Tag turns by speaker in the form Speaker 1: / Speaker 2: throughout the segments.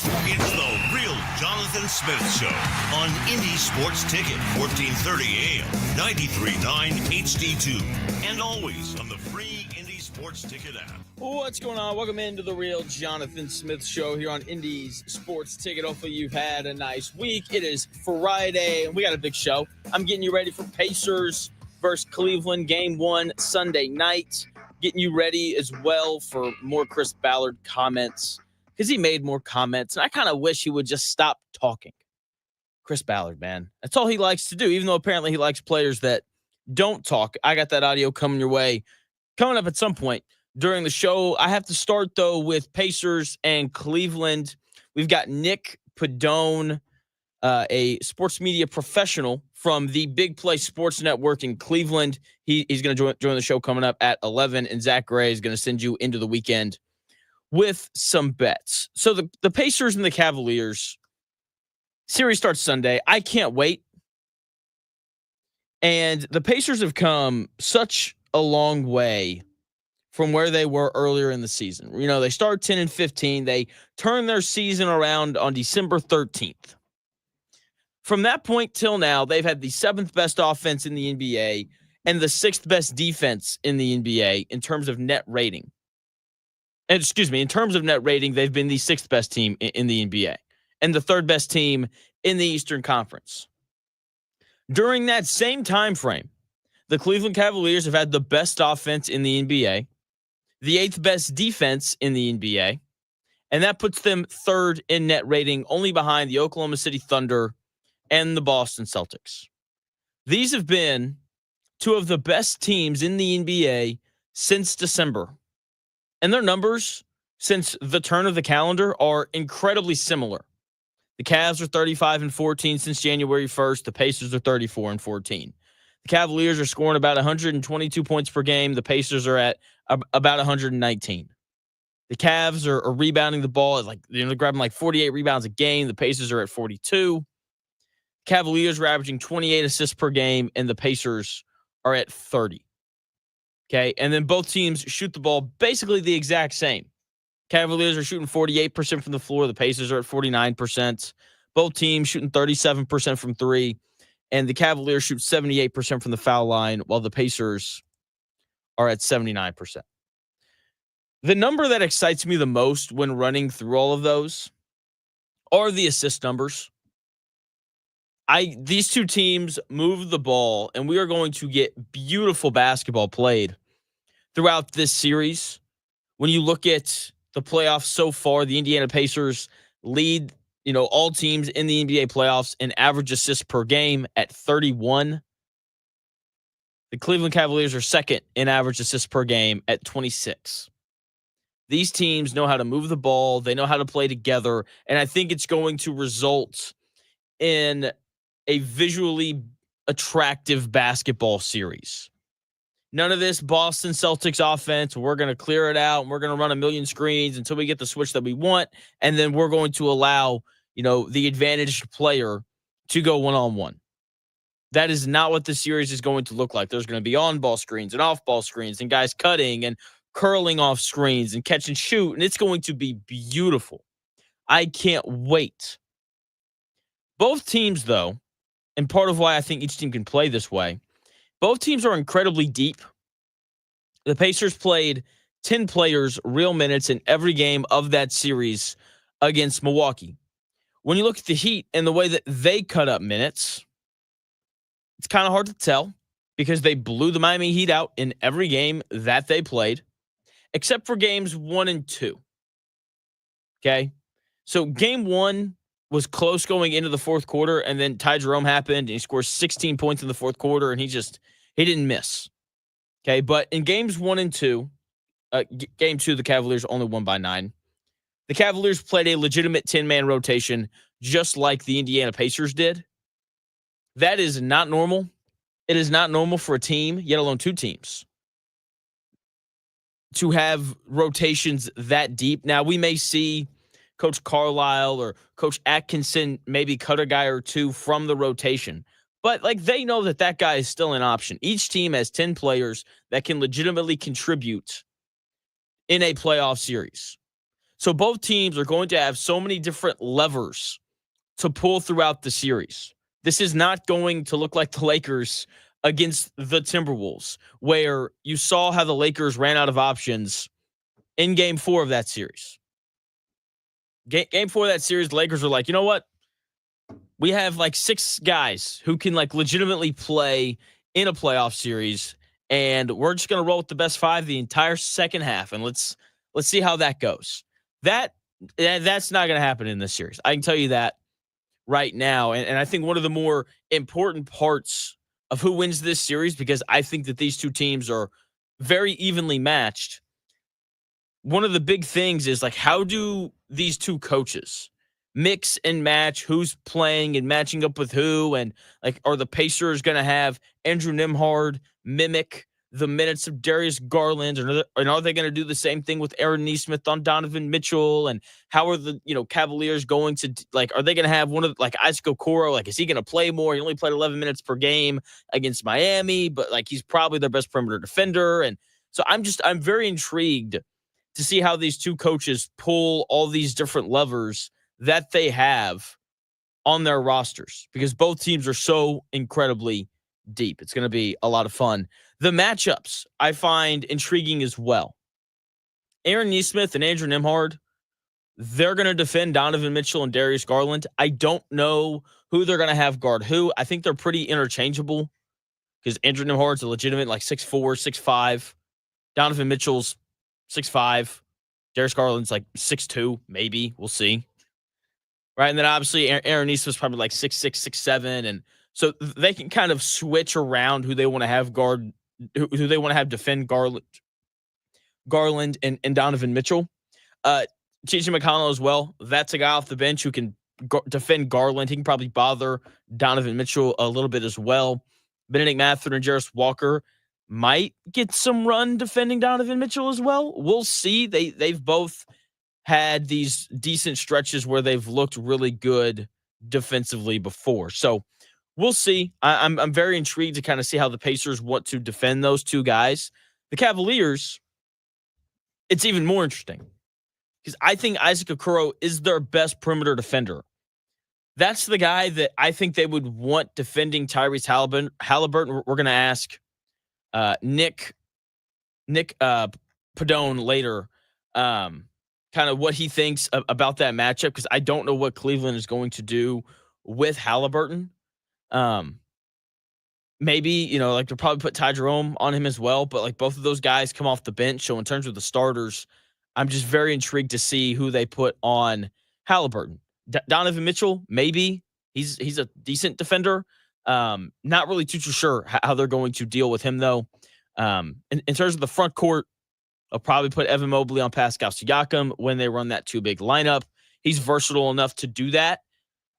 Speaker 1: It's the Real Jonathan Smith Show on Indy Sports Ticket, 1430 AM, 93.9 HD2, and always on the free Indy Sports Ticket app.
Speaker 2: What's going on? Welcome into the Real Jonathan Smith Show here on Indy's Sports Ticket. Hopefully you've had a nice week. It is Friday, and we got a big show. I'm getting you ready for Pacers versus Cleveland, Game 1, Sunday night. Getting you ready as well for more Chris Ballard comments, because he made more comments, and I kind of wish he would just stop talking. Chris Ballard, man. That's all he likes to do, even though apparently he likes players that don't talk. I got that audio coming your way, coming up at some point during the show. I have to start, though, with Pacers and Cleveland. We've got Nick Pedone, a sports media professional from the Big Play Sports Network in Cleveland. He's going to join the show coming up at 11, and Zach Gray is going to send you into the weekend with some bets. So the Pacers and the Cavaliers series starts Sunday. I can't wait. And the Pacers have come such a long way from where they were earlier in the season. You know, they start 10-15. They turn their season around on December 13th. From that point till now, they've had the 7th best offense in the NBA and the 6th best defense in the NBA in terms of net rating. And in terms of net rating, they've been the 6th best team in the NBA and the 3rd best team in the Eastern Conference. During that same time frame, the Cleveland Cavaliers have had the best offense in the NBA, the 8th best defense in the NBA, and that puts them 3rd in net rating, only behind the Oklahoma City Thunder and the Boston Celtics. These have been two of the best teams in the NBA since December. And their numbers since the turn of the calendar are incredibly similar. The Cavs are 35-14 since January 1st. The Pacers are 34-14. The Cavaliers are scoring about 122 points per game. The Pacers are at about 119. The Cavs are rebounding the ball at they're grabbing like 48 rebounds a game. The Pacers are at 42. Cavaliers are averaging 28 assists per game, and the Pacers are at 30. Okay, and then both teams shoot the ball basically the exact same. Cavaliers are shooting 48% from the floor. The Pacers are at 49%. Both teams shooting 37% from three, and the Cavaliers shoot 78% from the foul line, while the Pacers are at 79%. The number that excites me the most when running through all of those are the assist numbers. These two teams move the ball, and we are going to get beautiful basketball played throughout this series. When you look at the playoffs so far, the Indiana Pacers lead, all teams in the NBA playoffs in average assists per game at 31. The Cleveland Cavaliers are second in average assists per game at 26. These teams know how to move the ball. They know how to play together, and I think it's going to result in a visually attractive basketball series. None of this Boston Celtics offense. We're going to clear it out, and we're going to run a million screens until we get the switch that we want, and then we're going to allow, the advantaged player to go one-on-one. That is not what the series is going to look like. There's going to be on-ball screens and off-ball screens and guys cutting and curling off screens and catch and shoot, and it's going to be beautiful. I can't wait. Both teams, though, and part of why I think each team can play this way, both teams are incredibly deep. The Pacers played 10 players real minutes in every game of that series against Milwaukee. When you look at the Heat and the way that they cut up minutes, it's kind of hard to tell because they blew the Miami Heat out in every game that they played, except for games 1 and 2. Okay? So game 1 was close going into the fourth quarter, and then Ty Jerome happened, and he scores 16 points in the fourth quarter, and he didn't miss. Okay, but in games 1 and 2, game 2, the Cavaliers only won by 9. The Cavaliers played a legitimate 10-man rotation, just like the Indiana Pacers did. That is not normal. It is not normal for a team, yet alone two teams, to have rotations that deep. Now, we may see Coach Carlisle or Coach Atkinson maybe cut a guy or two from the rotation. But they know that guy is still an option. Each team has 10 players that can legitimately contribute in a playoff series. So both teams are going to have so many different levers to pull throughout the series. This is not going to look like the Lakers against the Timberwolves, where you saw how the Lakers ran out of options in game 4 of that series. Game 4 of that series, the Lakers are like, you know what? We have like 6 guys who can like legitimately play in a playoff series, and we're just going to roll with the best 5 the entire second half, and let's see how that goes. That's not going to happen in this series. I can tell you that right now. And I think one of the more important parts of who wins this series, because I think that these two teams are very evenly matched, one of the big things is like, how do these two coaches mix and match who's playing and matching up with who? And like, are the Pacers going to have Andrew Nembhard mimic the minutes of Darius Garland, and are they going to do the same thing with Aaron Nesmith on Donovan Mitchell? And how are the Cavaliers going to, like, are they going to have one of like Isaac Okoro? Like, is he going to play more? He only played 11 minutes per game against Miami, but like he's probably their best perimeter defender. And so I'm very intrigued to see how these two coaches pull all these different levers that they have on their rosters, because both teams are so incredibly deep. It's going to be a lot of fun. The matchups I find intriguing as well. Aaron Nesmith and Andrew Nembhard, they're going to defend Donovan Mitchell and Darius Garland. I don't know who they're going to have guard who. I think they're pretty interchangeable because Andrew Nembhard's a legitimate like 6'4", 6'5". Donovan Mitchell's 6'5". Darius Garland's like 6'2", maybe. We'll see. Right, and then obviously Aaron Nesmith's probably like 6'6", 6'7", and so they can kind of switch around who they want to have guard, who they want to have defend Garland and Donovan Mitchell. T.J. McConnell as well. That's a guy off the bench who can defend Garland. He can probably bother Donovan Mitchell a little bit as well. Benedict Mathurin and Jarris Walker might get some run defending Donovan Mitchell as well. We'll see. They've both had these decent stretches where they've looked really good defensively before. So we'll see. I'm very intrigued to kind of see how the Pacers want to defend those two guys. The Cavaliers, it's even more interesting because I think Isaac Okoro is their best perimeter defender. That's the guy that I think they would want defending Tyrese Halliburton. We're going to ask Nick Pedone later kind of what he thinks about that matchup, because I don't know what Cleveland is going to do with Halliburton. Maybe, like they'll probably put Ty Jerome on him as well, but like both of those guys come off the bench. So in terms of the starters, I'm just very intrigued to see who they put on Halliburton. Donovan Mitchell, maybe he's a decent defender. Not really too sure how they're going to deal with him though. In terms of the front court, I'll probably put Evan Mobley on Pascal Siakam when they run that two big lineup. He's versatile enough to do that.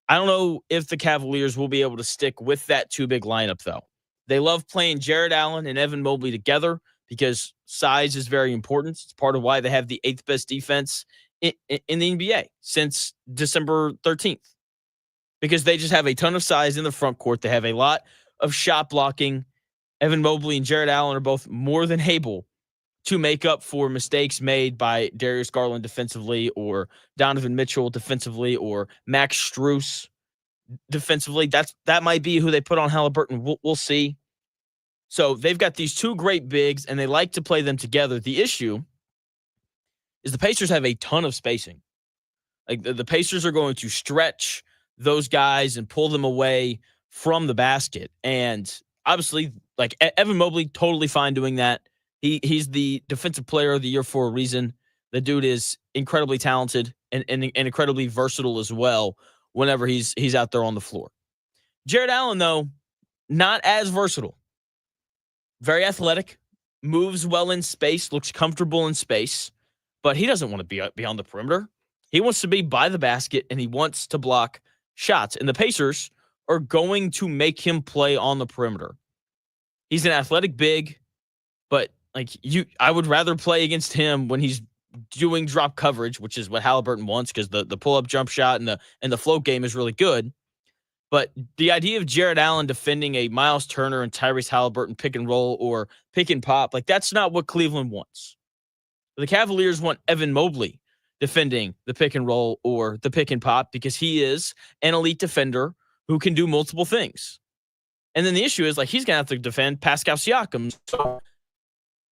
Speaker 2: I don't know if the Cavaliers will be able to stick with that two big lineup, though. They love playing Jared Allen and Evan Mobley together because size is very important. It's part of why they have the 8th best defense in the NBA since December 13th, because they just have a ton of size in the front court. They have a lot of shot blocking. Evan Mobley and Jared Allen are both more than able to make up for mistakes made by Darius Garland defensively, or Donovan Mitchell defensively, or Max Strus defensively. That might be who they put on Halliburton. We'll see. So they've got these two great bigs, and they like to play them together. The issue is the Pacers have a ton of spacing. Like the Pacers are going to stretch those guys and pull them away from the basket. And obviously, like Evan Mobley, totally fine doing that. He's the defensive player of the year for a reason. The dude is incredibly talented and incredibly versatile as well whenever he's out there on the floor. Jared Allen, though, not as versatile. Very athletic, moves well in space, looks comfortable in space, but he doesn't want to be on the perimeter. He wants to be by the basket, and he wants to block shots. And the Pacers are going to make him play on the perimeter. He's an athletic big, but I would rather play against him when he's doing drop coverage, which is what Halliburton wants, because the pull-up jump shot and the float game is really good. But the idea of Jared Allen defending a Miles Turner and Tyrese Halliburton pick and roll or pick and pop, like that's not what Cleveland wants. The Cavaliers want Evan Mobley defending the pick and roll or the pick and pop because he is an elite defender who can do multiple things. And then the issue is like he's going to have to defend Pascal Siakam. So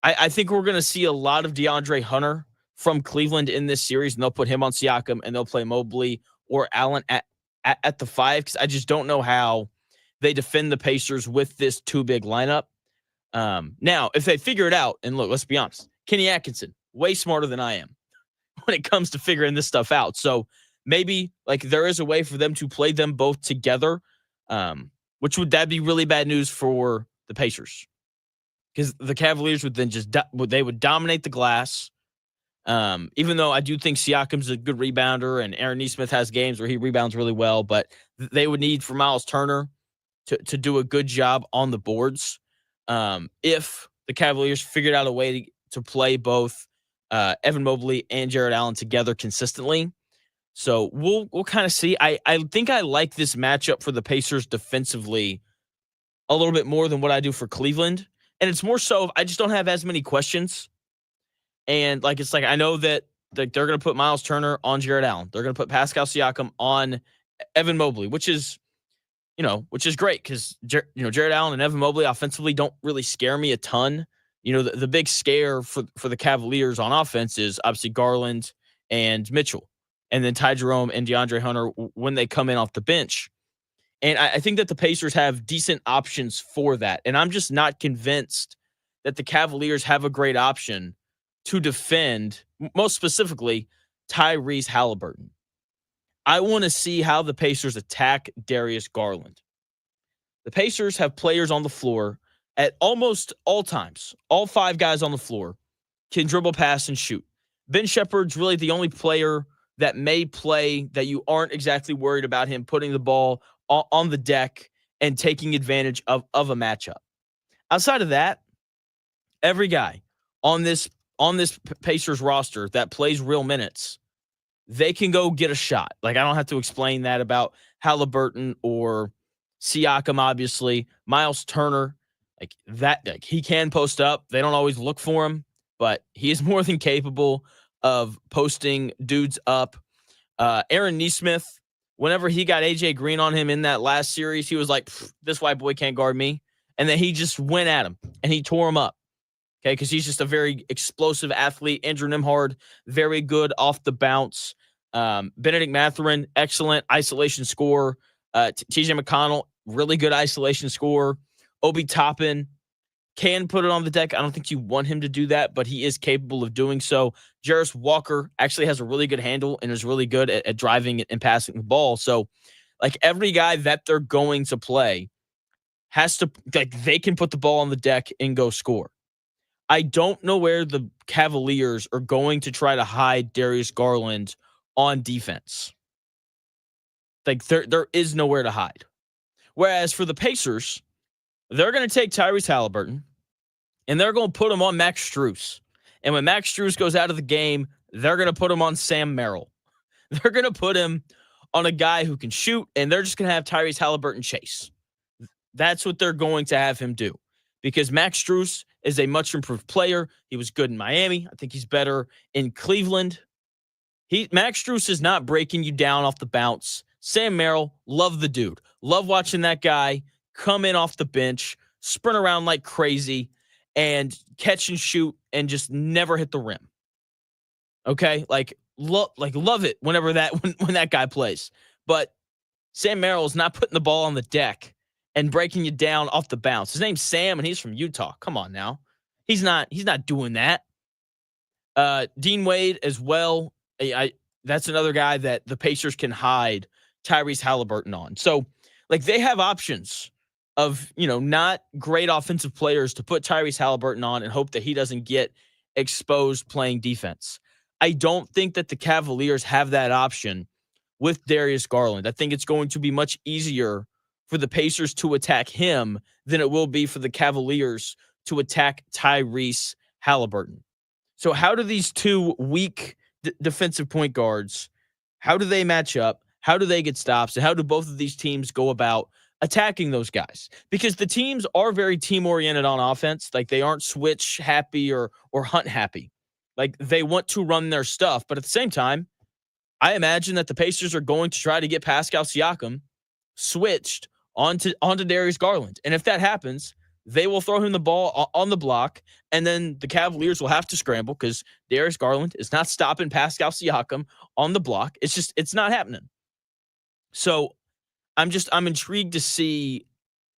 Speaker 2: I think we're going to see a lot of DeAndre Hunter from Cleveland in this series, and they'll put him on Siakam and they'll play Mobley or Allen at the 5 because I just don't know how they defend the Pacers with this too big lineup. Now, if they figure it out, and look, let's be honest, Kenny Atkinson, way smarter than I am when it comes to figuring this stuff out. So maybe like there is a way for them to play them both together, that'd be really bad news for the Pacers because the Cavaliers would then they would dominate the glass. Even though I do think Siakam's a good rebounder and Aaron Nesmith has games where he rebounds really well, but they would need for Miles Turner to do a good job on the boards. If the Cavaliers figured out a way to play both Evan Mobley and Jared Allen together consistently. So we'll kind of see. I think I like this matchup for the Pacers defensively a little bit more than what I do for Cleveland. And it's more so I just don't have as many questions. And it's like I know that they're going to put Miles Turner on Jared Allen. They're going to put Pascal Siakam on Evan Mobley, which is great because Jared Allen and Evan Mobley offensively don't really scare me a ton. The big scare for the Cavaliers on offense is obviously Garland and Mitchell, and then Ty Jerome and DeAndre Hunter when they come in off the bench. And I think that the Pacers have decent options for that. And I'm just not convinced that the Cavaliers have a great option to defend, most specifically, Tyrese Halliburton. I want to see how the Pacers attack Darius Garland. The Pacers have players on the floor at almost all times. All 5 guys on the floor can dribble, pass, and shoot. Ben Shepherd's really the only player that may play that you aren't exactly worried about him putting the ball on the deck and taking advantage of a matchup. Outside of that, every guy on this Pacers roster that plays real minutes, they can go get a shot. I don't have to explain that about Halliburton or Siakam, obviously. Miles Turner, he can post up. They don't always look for him, but he is more than capable of posting dudes up. Aaron Nesmith, whenever he got AJ Green on him in that last series, he was like, this white boy can't guard me. And then he just went at him and he tore him up. Okay, because he's just a very explosive athlete. Andrew Nembhard, very good off the bounce. Benedict Mathurin, excellent isolation scorer. TJ McConnell, really good isolation scorer. Obi Toppin can put it on the deck. I don't think you want him to do that, but he is capable of doing so. Jarris Walker actually has a really good handle and is really good at driving and passing the ball. So, every guy that they're going to play has to, they can put the ball on the deck and go score. I don't know where the Cavaliers are going to try to hide Darius Garland on defense. There is nowhere to hide. Whereas for the Pacers, they're going to take Tyrese Halliburton and they're going to put him on Max Strus. And when Max Strus goes out of the game, they're going to put him on Sam Merrill. They're going to put him on a guy who can shoot, and they're just going to have Tyrese Halliburton chase. That's what they're going to have him do. Because Max Strus is a much improved player. He was good in Miami. I think he's better in Cleveland. Max Strus is not breaking you down off the bounce. Sam Merrill, love the dude. Love watching that guy come in off the bench, sprint around like crazy, and catch and shoot and just never hit the rim. Okay? Love it whenever when that guy plays. But Sam Merrill is not putting the ball on the deck and breaking you down off the bounce. His name's Sam, and he's from Utah. Come on now. He's not doing that. Dean Wade as well. That's another guy that the Pacers can hide Tyrese Halliburton on. So, they have options of, not great offensive players to put Tyrese Halliburton on and hope that he doesn't get exposed playing defense. I don't think that the Cavaliers have that option with Darius Garland. I think it's going to be much easier for the Pacers to attack him than it will be for the Cavaliers to attack Tyrese Halliburton. So how do these two weak defensive point guards, how do they match up? How do they get stops? And how do both of these teams go about attacking those guys? Because the teams are very team-oriented on offense. They aren't switch happy or hunt happy. Like, they want to run their stuff, but at the same time, I imagine that the Pacers are going to try to get Pascal Siakam switched onto Darius Garland. And if that happens, they will throw him the ball on the block, and then the Cavaliers will have to scramble because Darius Garland is not stopping Pascal Siakam on the block. It's not happening. So I'm intrigued to see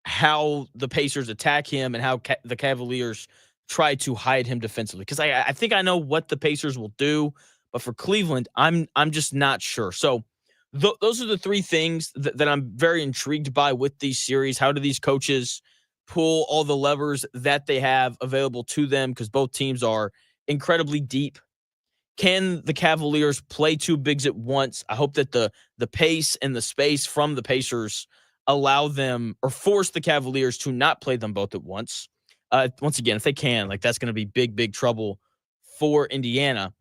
Speaker 2: how the Pacers attack him and how the Cavaliers try to hide him defensively. Because I think I know what the Pacers will do, but for Cleveland, I'm just not sure. So those are the three things that I'm very intrigued by with these series. How do these coaches pull all the levers that they have available to them? Because both teams are incredibly deep. Can the Cavaliers play two bigs at once? I hope that the pace and the space from the Pacers allow them or force the Cavaliers to not play them both at once. Once again, if they can, like, that's going to be big trouble for Indiana.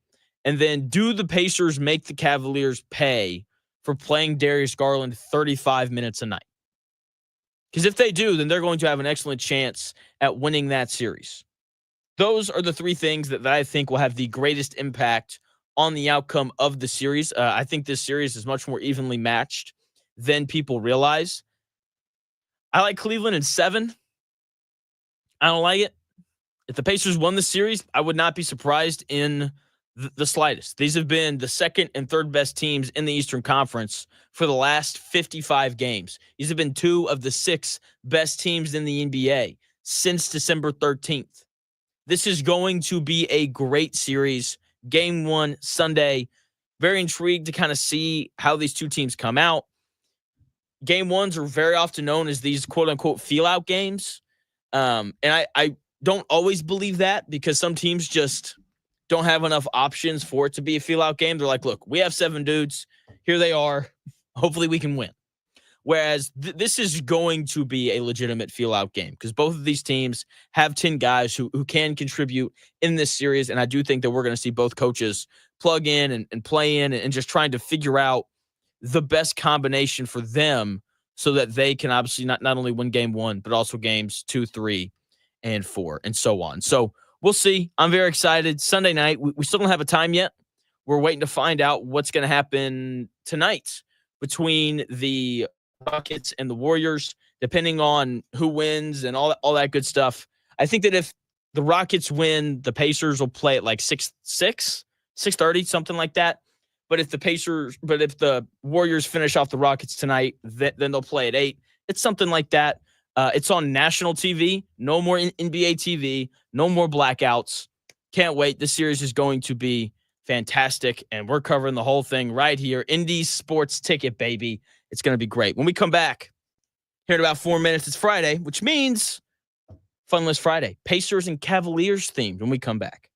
Speaker 2: And then do the Pacers make the Cavaliers pay for playing Darius Garland 35 minutes a night? Because if they do, then they're going to have an excellent chance at winning that series. Those are the three things that I think will have the greatest impact on the outcome of the series. I think this series is much more evenly matched than people realize. I like Cleveland in 7. I don't like it. If the Pacers won the series, I would not be surprised in the slightest. These have been the second and third best teams in the Eastern Conference for the last 55 games. These have been 2 of the 6 best teams in the NBA since December 13th. This is going to be a great series. Game 1, Sunday. Very intrigued to kind of see how these two teams come out. Game 1s are very often known as these quote-unquote feel-out games. And I don't always believe that because some teams just don't have enough options for it to be a feel-out game. They're like, look, we have 7 dudes. Here they are. Hopefully we can win. Whereas this is going to be a legitimate feel-out game because both of these teams have 10 guys who can contribute in this series, and I do think that we're going to see both coaches plug in and play in and just trying to figure out the best combination for them so that they can obviously not only win game 1, but also games 2, 3, and 4, and so on. So we'll see. I'm very excited. Sunday night, we still don't have a time yet. We're waiting to find out what's going to happen tonight between the Rockets and the Warriors, depending on who wins and all that good stuff. I think that if the Rockets win, the Pacers will play at like 6:30, something like that. But if the Warriors finish off the Rockets tonight, then they'll play at 8. It's something like that. It's on national TV. No more NBA TV. No more blackouts. Can't wait. This series is going to be fantastic, and we're covering the whole thing right here. Indy Sports Ticket, baby. It's going to be great. When we come back, here in about 4 minutes, it's Friday, which means Funless Friday. Pacers and Cavaliers themed when we come back.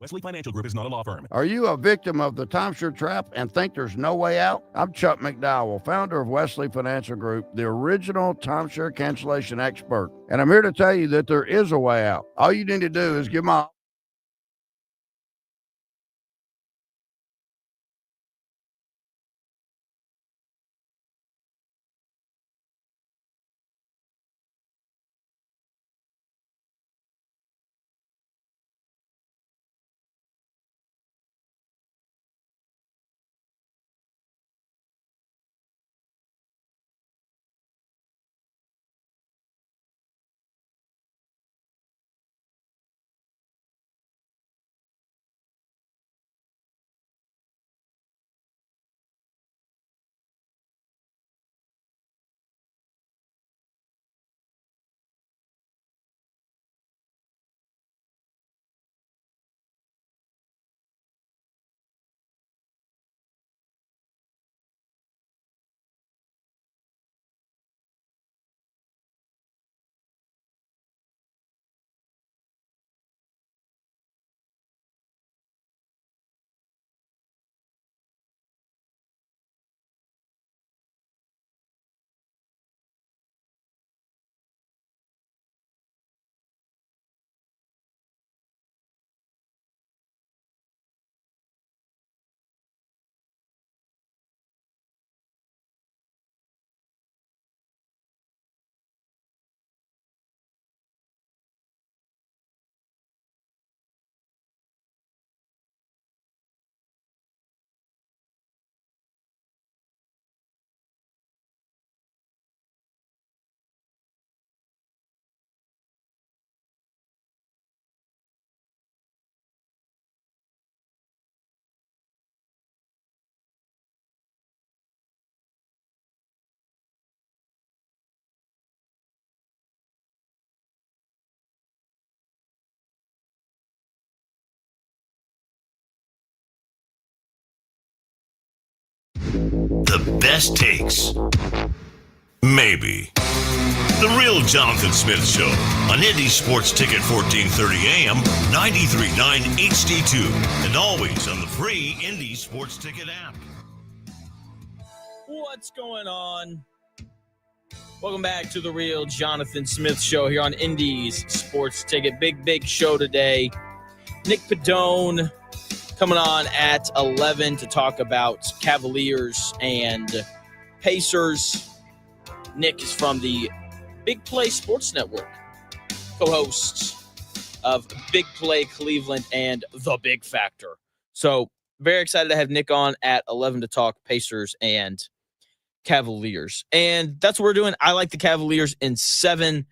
Speaker 3: Wesley Financial Group is not a law firm.
Speaker 4: Are you a victim of the timeshare trap and think there's no way out? I'm Chuck McDowell, founder of Wesley Financial Group, the original timeshare cancellation expert. And I'm here to tell you that there is a way out. All you need to do is give my
Speaker 1: The best takes. Maybe. The Real Jonathan Smith Show on Indy Sports Ticket 1430 AM, 93.9 HD2, and always on the free Indy Sports Ticket app.
Speaker 2: What's going on? Welcome back to the Real Jonathan Smith Show here on Indy's Sports Ticket. Big show today. Nick Pedone coming on at 11 to talk about Cavaliers and Pacers. Nick is from the Big Play Sports Network, co-host of Big Play Cleveland and The Big Factor. So very excited to have Nick on at 11 to talk Pacers and Cavaliers. And that's what we're doing. I like the Cavaliers in 7.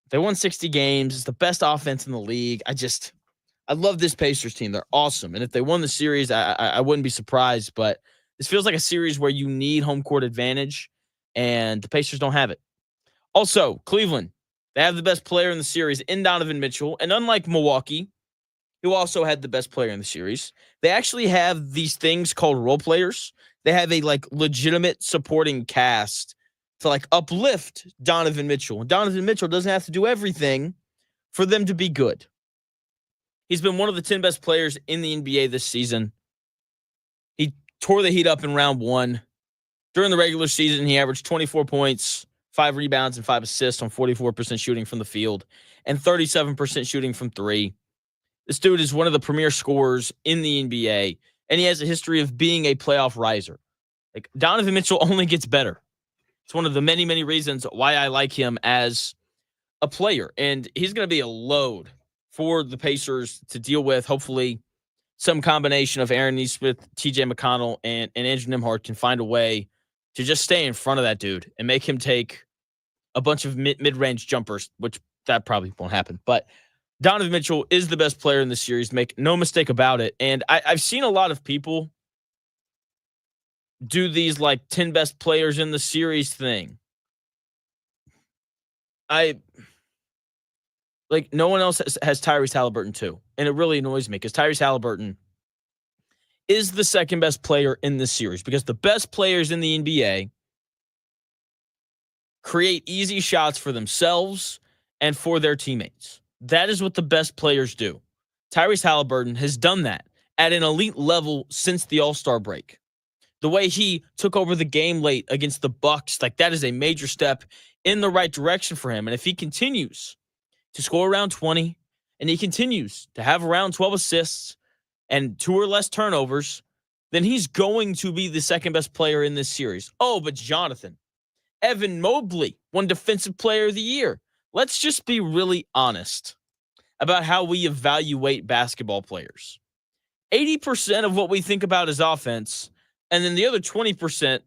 Speaker 2: They won 60 games. It's the best offense in the league. I love this Pacers team. They're awesome. And if they won the series, I wouldn't be surprised. But this feels like a series where you need home court advantage, and the Pacers don't have it. Also, Cleveland, they have the best player in the series in Donovan Mitchell. And unlike Milwaukee, who also had the best player in the series, they actually have these things called role players. They have a legitimate supporting cast to uplift Donovan Mitchell. And Donovan Mitchell doesn't have to do everything for them to be good. He's been one of the 10 best players in the NBA this season. He tore the Heat up in round 1. During the regular season, he averaged 24 points, 5 rebounds, and 5 assists on 44% shooting from the field and 37% shooting from 3. This dude is one of the premier scorers in the NBA, and he has a history of being a playoff riser. Donovan Mitchell only gets better. It's one of the many, many reasons why I like him as a player, and he's going to be a load for the Pacers to deal with. Hopefully, some combination of Aaron Nesmith, TJ McConnell, and Andrew Nembhard can find a way to just stay in front of that dude and make him take a bunch of mid-range jumpers, which that probably won't happen. But Donovan Mitchell is the best player in the series. Make no mistake about it. And I've seen a lot of people do these 10 best players in the series thing. No one else has Tyrese Halliburton too. And it really annoys me because Tyrese Halliburton is the second best player in this series because the best players in the NBA create easy shots for themselves and for their teammates. That is what the best players do. Tyrese Halliburton has done that at an elite level since the All-Star break. The way he took over the game late against the Bucks, like that is a major step in the right direction for him. And if he continues to score around 20 and he continues to have around 12 assists and 2 or less turnovers, then he's going to be the second best player in this series. Oh, but Jonathan, Evan Mobley won Defensive Player of the Year. Let's just be really honest about how we evaluate basketball players. 80% of what we think about is offense, and then the other 20%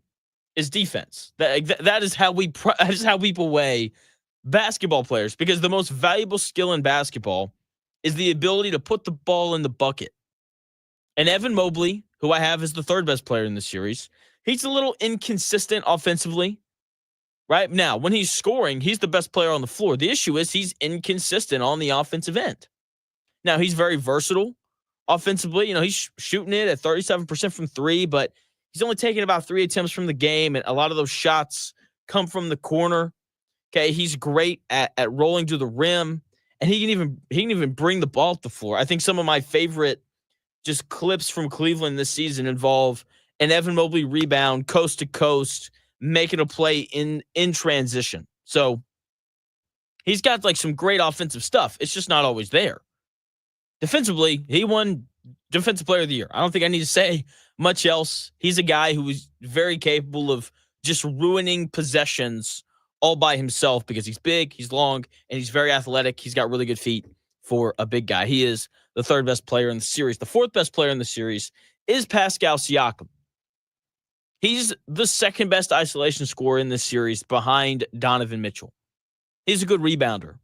Speaker 2: is defense. That is how people weigh basketball players, because the most valuable skill in basketball is the ability to put the ball in the bucket. And Evan Mobley, who I have as the third best player in the series, he's a little inconsistent offensively. Right now, when he's scoring, he's the best player on the floor. The issue is he's inconsistent on the offensive end. Now, he's very versatile offensively. You know, he's shooting it at 37% from 3, but he's only taking about 3 attempts from the game, and a lot of those shots come from the corner. Okay, he's great at rolling to the rim, and he can even bring the ball to the floor. I think some of my favorite just clips from Cleveland this season involve an Evan Mobley rebound coast to coast, making a play in transition. So he's got like some great offensive stuff. It's just not always there. Defensively, he won Defensive Player of the Year. I don't think I need to say much else. He's a guy who is very capable of just ruining possessions all by himself because he's big, he's long, and he's very athletic. He's got really good feet for a big guy. He is the third best player in the series. The fourth best player in the series is Pascal Siakam. He's the second best isolation scorer in this series behind Donovan Mitchell. He's a good rebounder.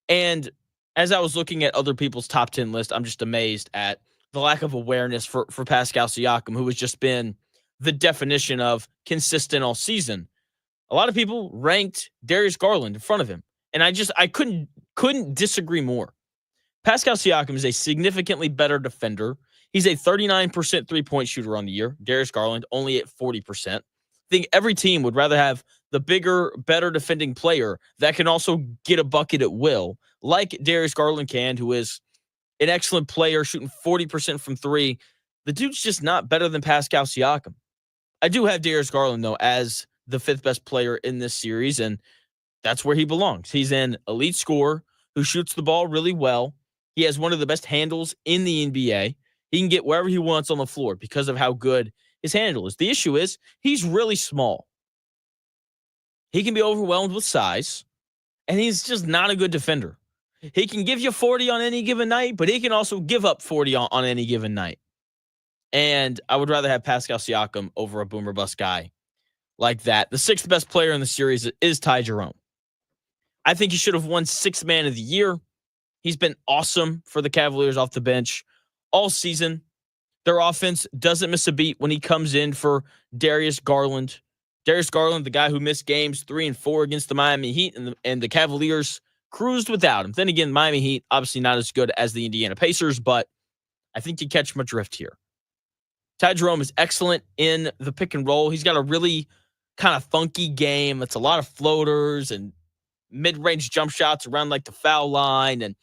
Speaker 2: And as I was looking at other people's top 10 list, I'm just amazed at the lack of awareness for Pascal Siakam, who has just been the definition of consistent all season. A lot of people ranked Darius Garland in front of him, and I couldn't disagree more. Pascal Siakam is a significantly better defender. He's a 39% three-point shooter on the year. Darius Garland only at 40%. I think every team would rather have the bigger, better defending player that can also get a bucket at will, like Darius Garland can, who is an excellent player, shooting 40% from 3. The dude's just not better than Pascal Siakam. I do have Darius Garland, though, as the 5th best player in this series, and that's where he belongs. He's an elite scorer who shoots the ball really well. He has one of the best handles in the NBA. He can get wherever he wants on the floor because of how good his handle is. The issue is he's really small. He can be overwhelmed with size, and he's just not a good defender. He can give you 40 on any given night, but he can also give up 40 on any given night. And I would rather have Pascal Siakam over a boomer bust guy like that. The 6th best player in the series is Ty Jerome. I think he should have won 6th man of the year. He's been awesome for the Cavaliers off the bench all season. Their offense doesn't miss a beat when he comes in for Darius Garland. Darius Garland, the guy who missed games 3 and 4 against the Miami Heat, and the Cavaliers cruised without him. Then again, Miami Heat, obviously not as good as the Indiana Pacers, but I think you catch my drift here. Ty Jerome is excellent in the pick and roll. He's got a really kind of funky game. It's a lot of floaters and mid-range jump shots around like the foul line, and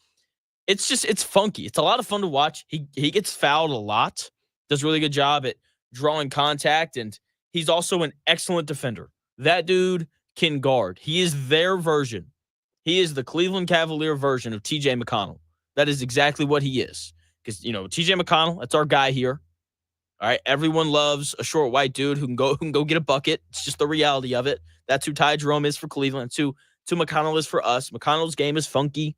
Speaker 2: it's funky. It's a lot of fun to watch. He gets fouled a lot, does a really good job at drawing contact, and he's also an excellent defender. That dude can guard. He is their version. He is the Cleveland Cavalier version of TJ McConnell. That is exactly what he is. Because, TJ McConnell, that's our guy here. All right, everyone loves a short white dude who can go get a bucket. It's just the reality of it. That's who Ty Jerome is for Cleveland. That's who McConnell is for us. McConnell's game is funky.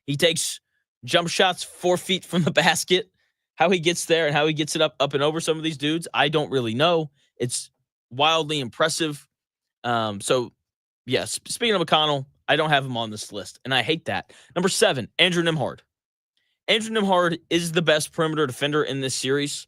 Speaker 2: He takes jump shots 4 feet from the basket. How he gets there and how he gets it up and over some of these dudes, I don't really know. It's wildly impressive. So, yes, speaking of McConnell, I don't have him on this list, and I hate that. Number 7, Andrew Nembhard. Andrew Nembhard is the best perimeter defender in this series.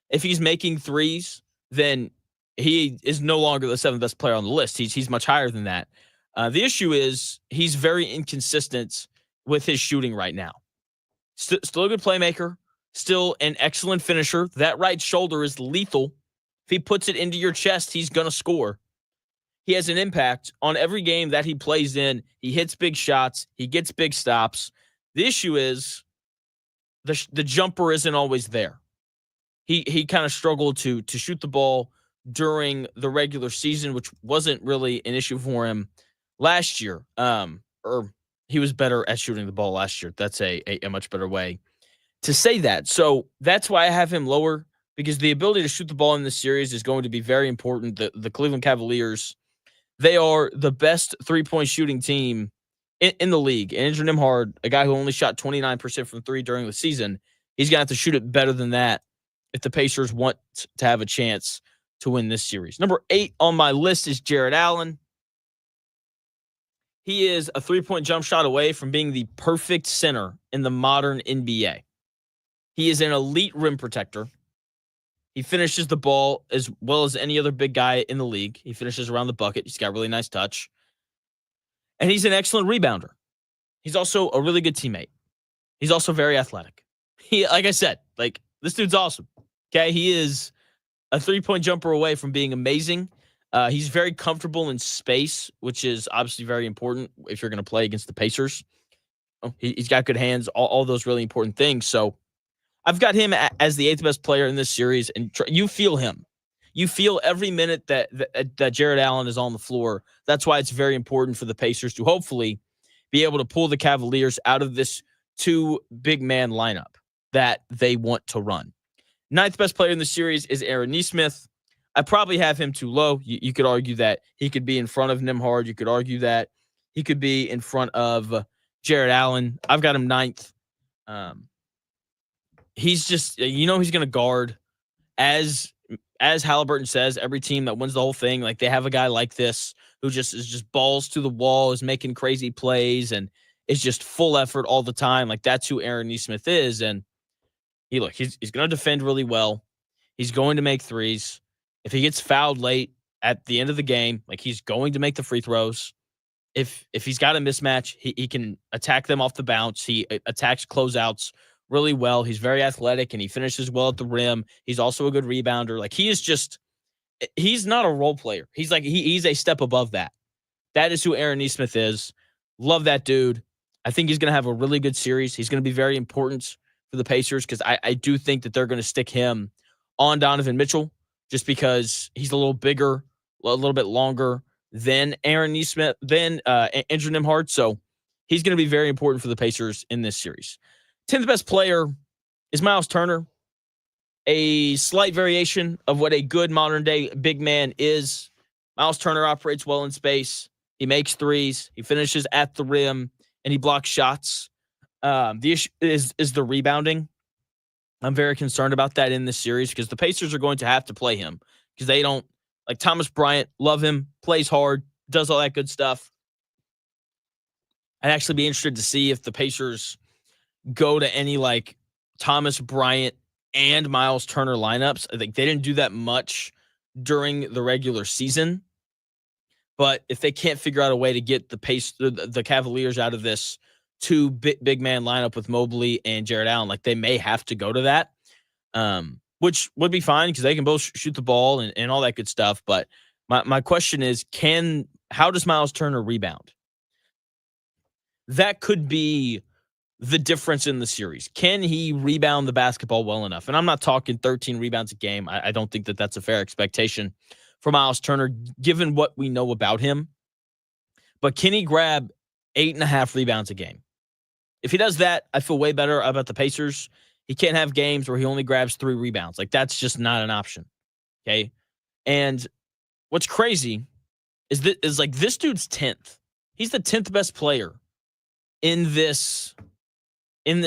Speaker 2: If he's making threes, then he is no longer the 7th best player on the list. He's much higher than that. The issue is he's very inconsistent with his shooting right now. Still a good playmaker, still an excellent finisher. That right shoulder is lethal. If he puts it into your chest, he's going to score. He has an impact on every game that he plays in. He hits big shots. He gets big stops. The issue is the jumper isn't always there. He kind of struggled to shoot the ball during the regular season, which wasn't really an issue for him last year. Or he was better at shooting the ball last year. That's a much better way to say that. So that's why I have him lower, because the ability to shoot the ball in this series is going to be very important. The Cleveland Cavaliers, they are the best three-point shooting team in the league. And Andrew Nembhard, a guy who only shot 29% from three during the season, he's going to have to shoot it better than that if the Pacers want to have a chance to win this series. Number 8 on my list is Jarrett Allen. He is a three-point jump shot away from being the perfect center in the modern NBA. He is an elite rim protector. He finishes the ball as well as any other big guy in the league. He finishes around the bucket. He's got really nice touch. And he's an excellent rebounder. He's also a really good teammate. He's also very athletic. Like I said, this dude's awesome. Okay, he is a three-point jumper away from being amazing. He's very comfortable in space, which is obviously very important if you're going to play against the Pacers. He's got good hands, all those really important things. So I've got him as the 8th best player in this series, and you feel him. You feel every minute that Jarrett Allen is on the floor. That's why it's very important for the Pacers to hopefully be able to pull the Cavaliers out of this 2 big man lineup that they want to run. 9th best player in the series is Aaron Nesmith. I probably have him too low. You could argue that he could be in front of Nembhard. You could argue that he could be in front of Jarrett Allen. I've got him 9th. He's just, he's going to guard. As Halliburton says, every team that wins the whole thing, they have a guy like this who just is just balls to the wall, is making crazy plays, and is just full effort all the time. That's who Aaron Nesmith is. And he's going to defend really well. He's going to make threes. If he gets fouled late at the end of the game, he's going to make the free throws. If he's got a mismatch, he can attack them off the bounce. He attacks closeouts really well. He's very athletic, and he finishes well at the rim. He's also a good rebounder. He's not a role player. He's he's a step above that. That is who Aaron Nesmith is. Love that dude. I think he's going to have a really good series. He's going to be very important for the Pacers, because I do think that they're going to stick him on Donovan Mitchell, just because he's a little bigger, a little bit longer than Aaron Nesmith, than Andrew Nembhard. So he's going to be very important for the Pacers in this series. 10th best player is Miles Turner. A slight variation of what a good modern-day big man is. Miles Turner operates well in space. He makes threes. He finishes at the rim, and he blocks shots. The issue is the rebounding. I'm very concerned about that in this series, because the Pacers are going to have to play him, because they don't, Thomas Bryant, love him, plays hard, does all that good stuff. I'd actually be interested to see if the Pacers go to any Thomas Bryant and Miles Turner lineups. I think they didn't do that much during the regular season, but if they can't figure out a way to get the Cavaliers out of this 2 big man lineup with Mobley and Jarrett Allen, they may have to go to that, which would be fine, because they can both shoot the ball and all that good stuff. But my question is, how does Miles Turner rebound? That could be the difference in the series. Can he rebound the basketball well enough? And I'm not talking 13 rebounds a game. I don't think that that's a fair expectation for Miles Turner, given what we know about him. But can he grab 8.5 rebounds a game? If he does that, I feel way better about the Pacers. He can't have games where he only grabs 3 rebounds. That's just not an option. Okay. And what's crazy is this dude's 10th. He's the 10th best player in this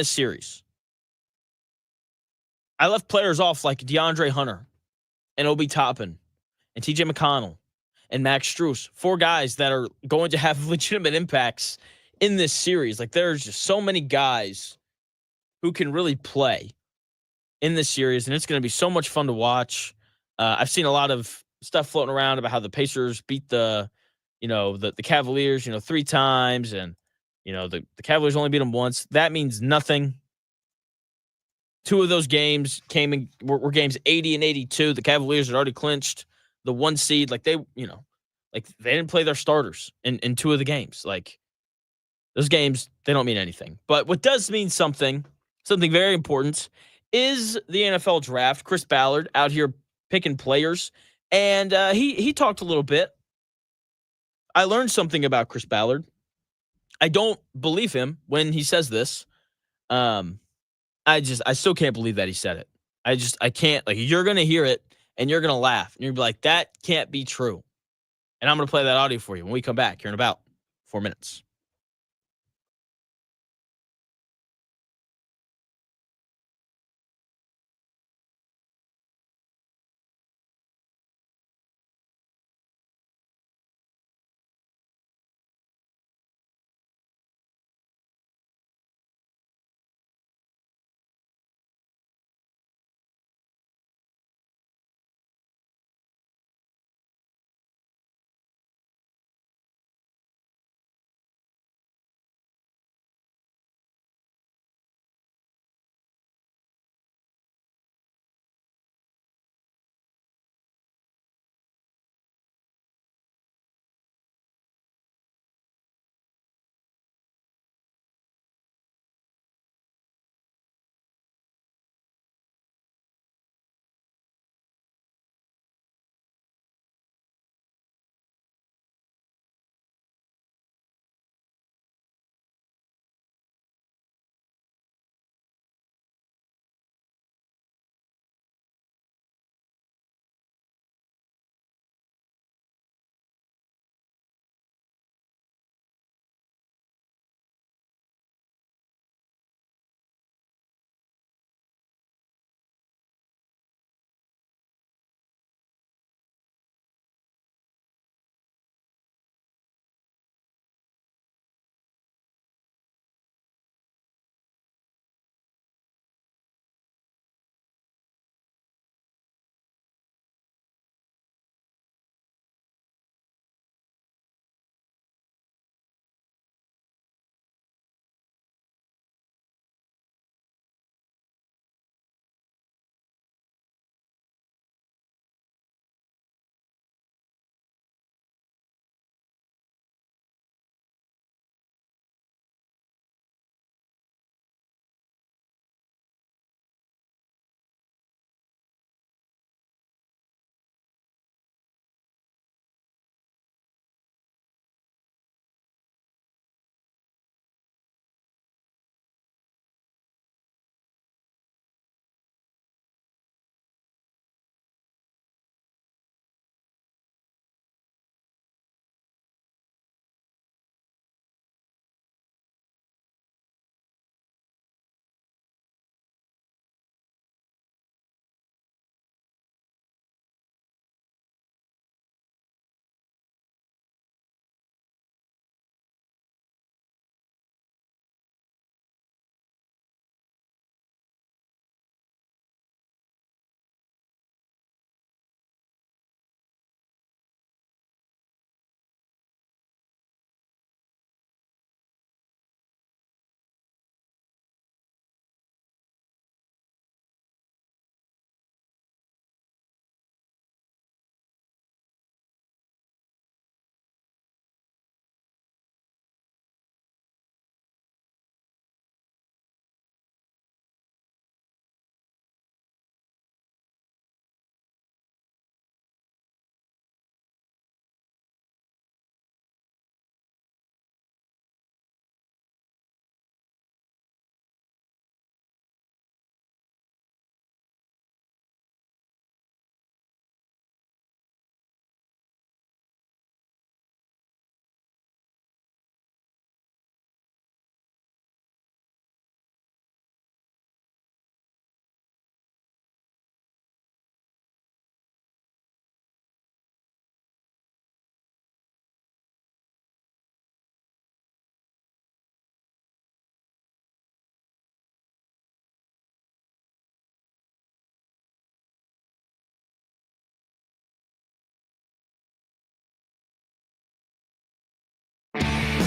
Speaker 2: series. I left players off like DeAndre Hunter and Obi Toppin and TJ McConnell and Max Strus, 4 guys that are going to have legitimate impacts in this series. There's just so many guys who can really play in this series, and it's going to be so much fun to watch. I've seen a lot of stuff floating around about how the Pacers beat the Cavaliers, 3 times, and the Cavaliers only beat them once. That means nothing. 2 of those games were games 80 and 82. The Cavaliers had already clinched the 1 seed. They didn't play their starters in 2 of the games. Those games, they don't mean anything. But what does mean something, something very important is the NFL draft. Chris Ballard out here picking players, and he talked a little bit. I learned something about Chris Ballard. I don't believe him when he says this. I still can't believe that he said it. I can't. Like, you're gonna hear it and you're gonna laugh and you're gonna be like, that can't be true. And I'm gonna play that audio for you when we come back here in about 4 minutes.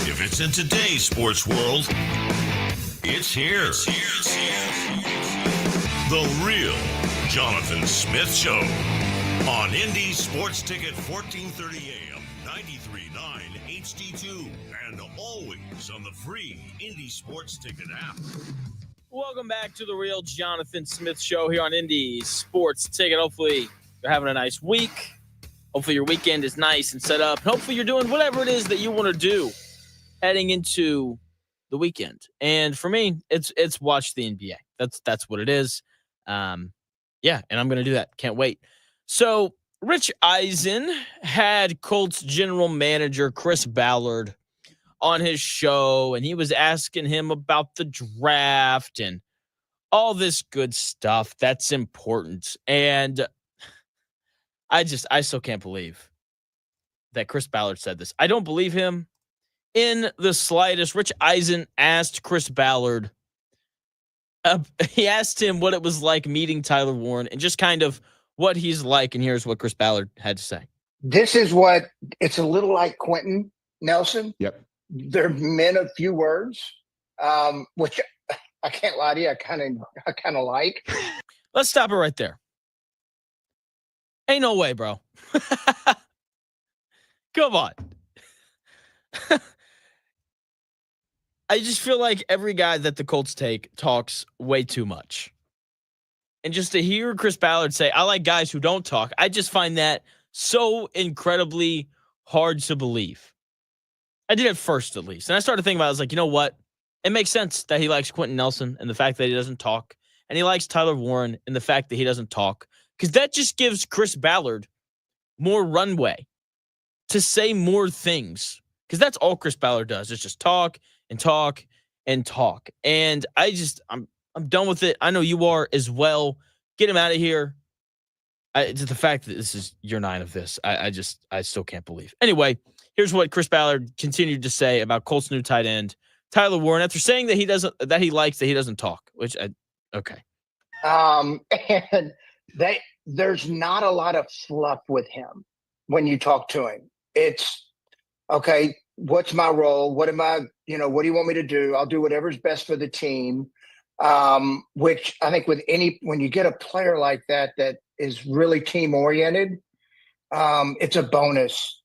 Speaker 1: If it's in today's sports world, it's here. The real Jonathan Smith Show on Indy Sports Ticket 1430 AM, 93.9 HD2, and always on the free Indy Sports Ticket app.
Speaker 2: Welcome back to the Real Jonathan Smith Show here on Indy Sports Ticket. Hopefully you're having a nice week. Hopefully your weekend is nice and set up. Hopefully you're doing whatever it is that you want to do heading into the weekend. And for me, it's watch the NBA. That's what it is. And I'm going to do that. Can't wait. So Rich Eisen had Colts general manager Chris Ballard on his show, and he was asking him about the draft and all this good stuff that's important. And I still can't believe that Chris Ballard said this. I don't believe him in the slightest. Rich Eisen asked Chris Ballard, he asked him what it was like meeting Tyler Warren and just kind of what he's like. And here's what Chris Ballard had to say.
Speaker 3: This is what it's a little like Quentin Nelson.
Speaker 5: Yep.
Speaker 3: They're men of few words, which I can't lie to you. I kind of like.
Speaker 2: Let's stop it right there. Ain't no way, bro. Come on. I just feel like every guy that the Colts take talks way too much. And just to hear Chris Ballard say, I like guys who don't talk, I just find that so incredibly hard to believe. I did at first, at least. And I started thinking about it. I was like, you know what? It makes sense that he likes Quentin Nelson and the fact that he doesn't talk. And he likes Tyler Warren and the fact that he doesn't talk. Because that just gives Chris Ballard more runway to say more things. Because that's all Chris Ballard does is just talk and talk and talk. And I'm done with it. I know you are as well. Get him out of here. It's the fact that this is year 9 of this. I still can't believe. Anyway, here's what Chris Ballard continued to say about Colts' new tight end, Tyler Warren, after saying that he doesn't talk, which okay.
Speaker 3: And there's not a lot of fluff with him when you talk to him. It's okay. What's my role? What do you want me to do? I'll do whatever's best for the team. Which I think when you get a player like that is really team oriented, it's a bonus,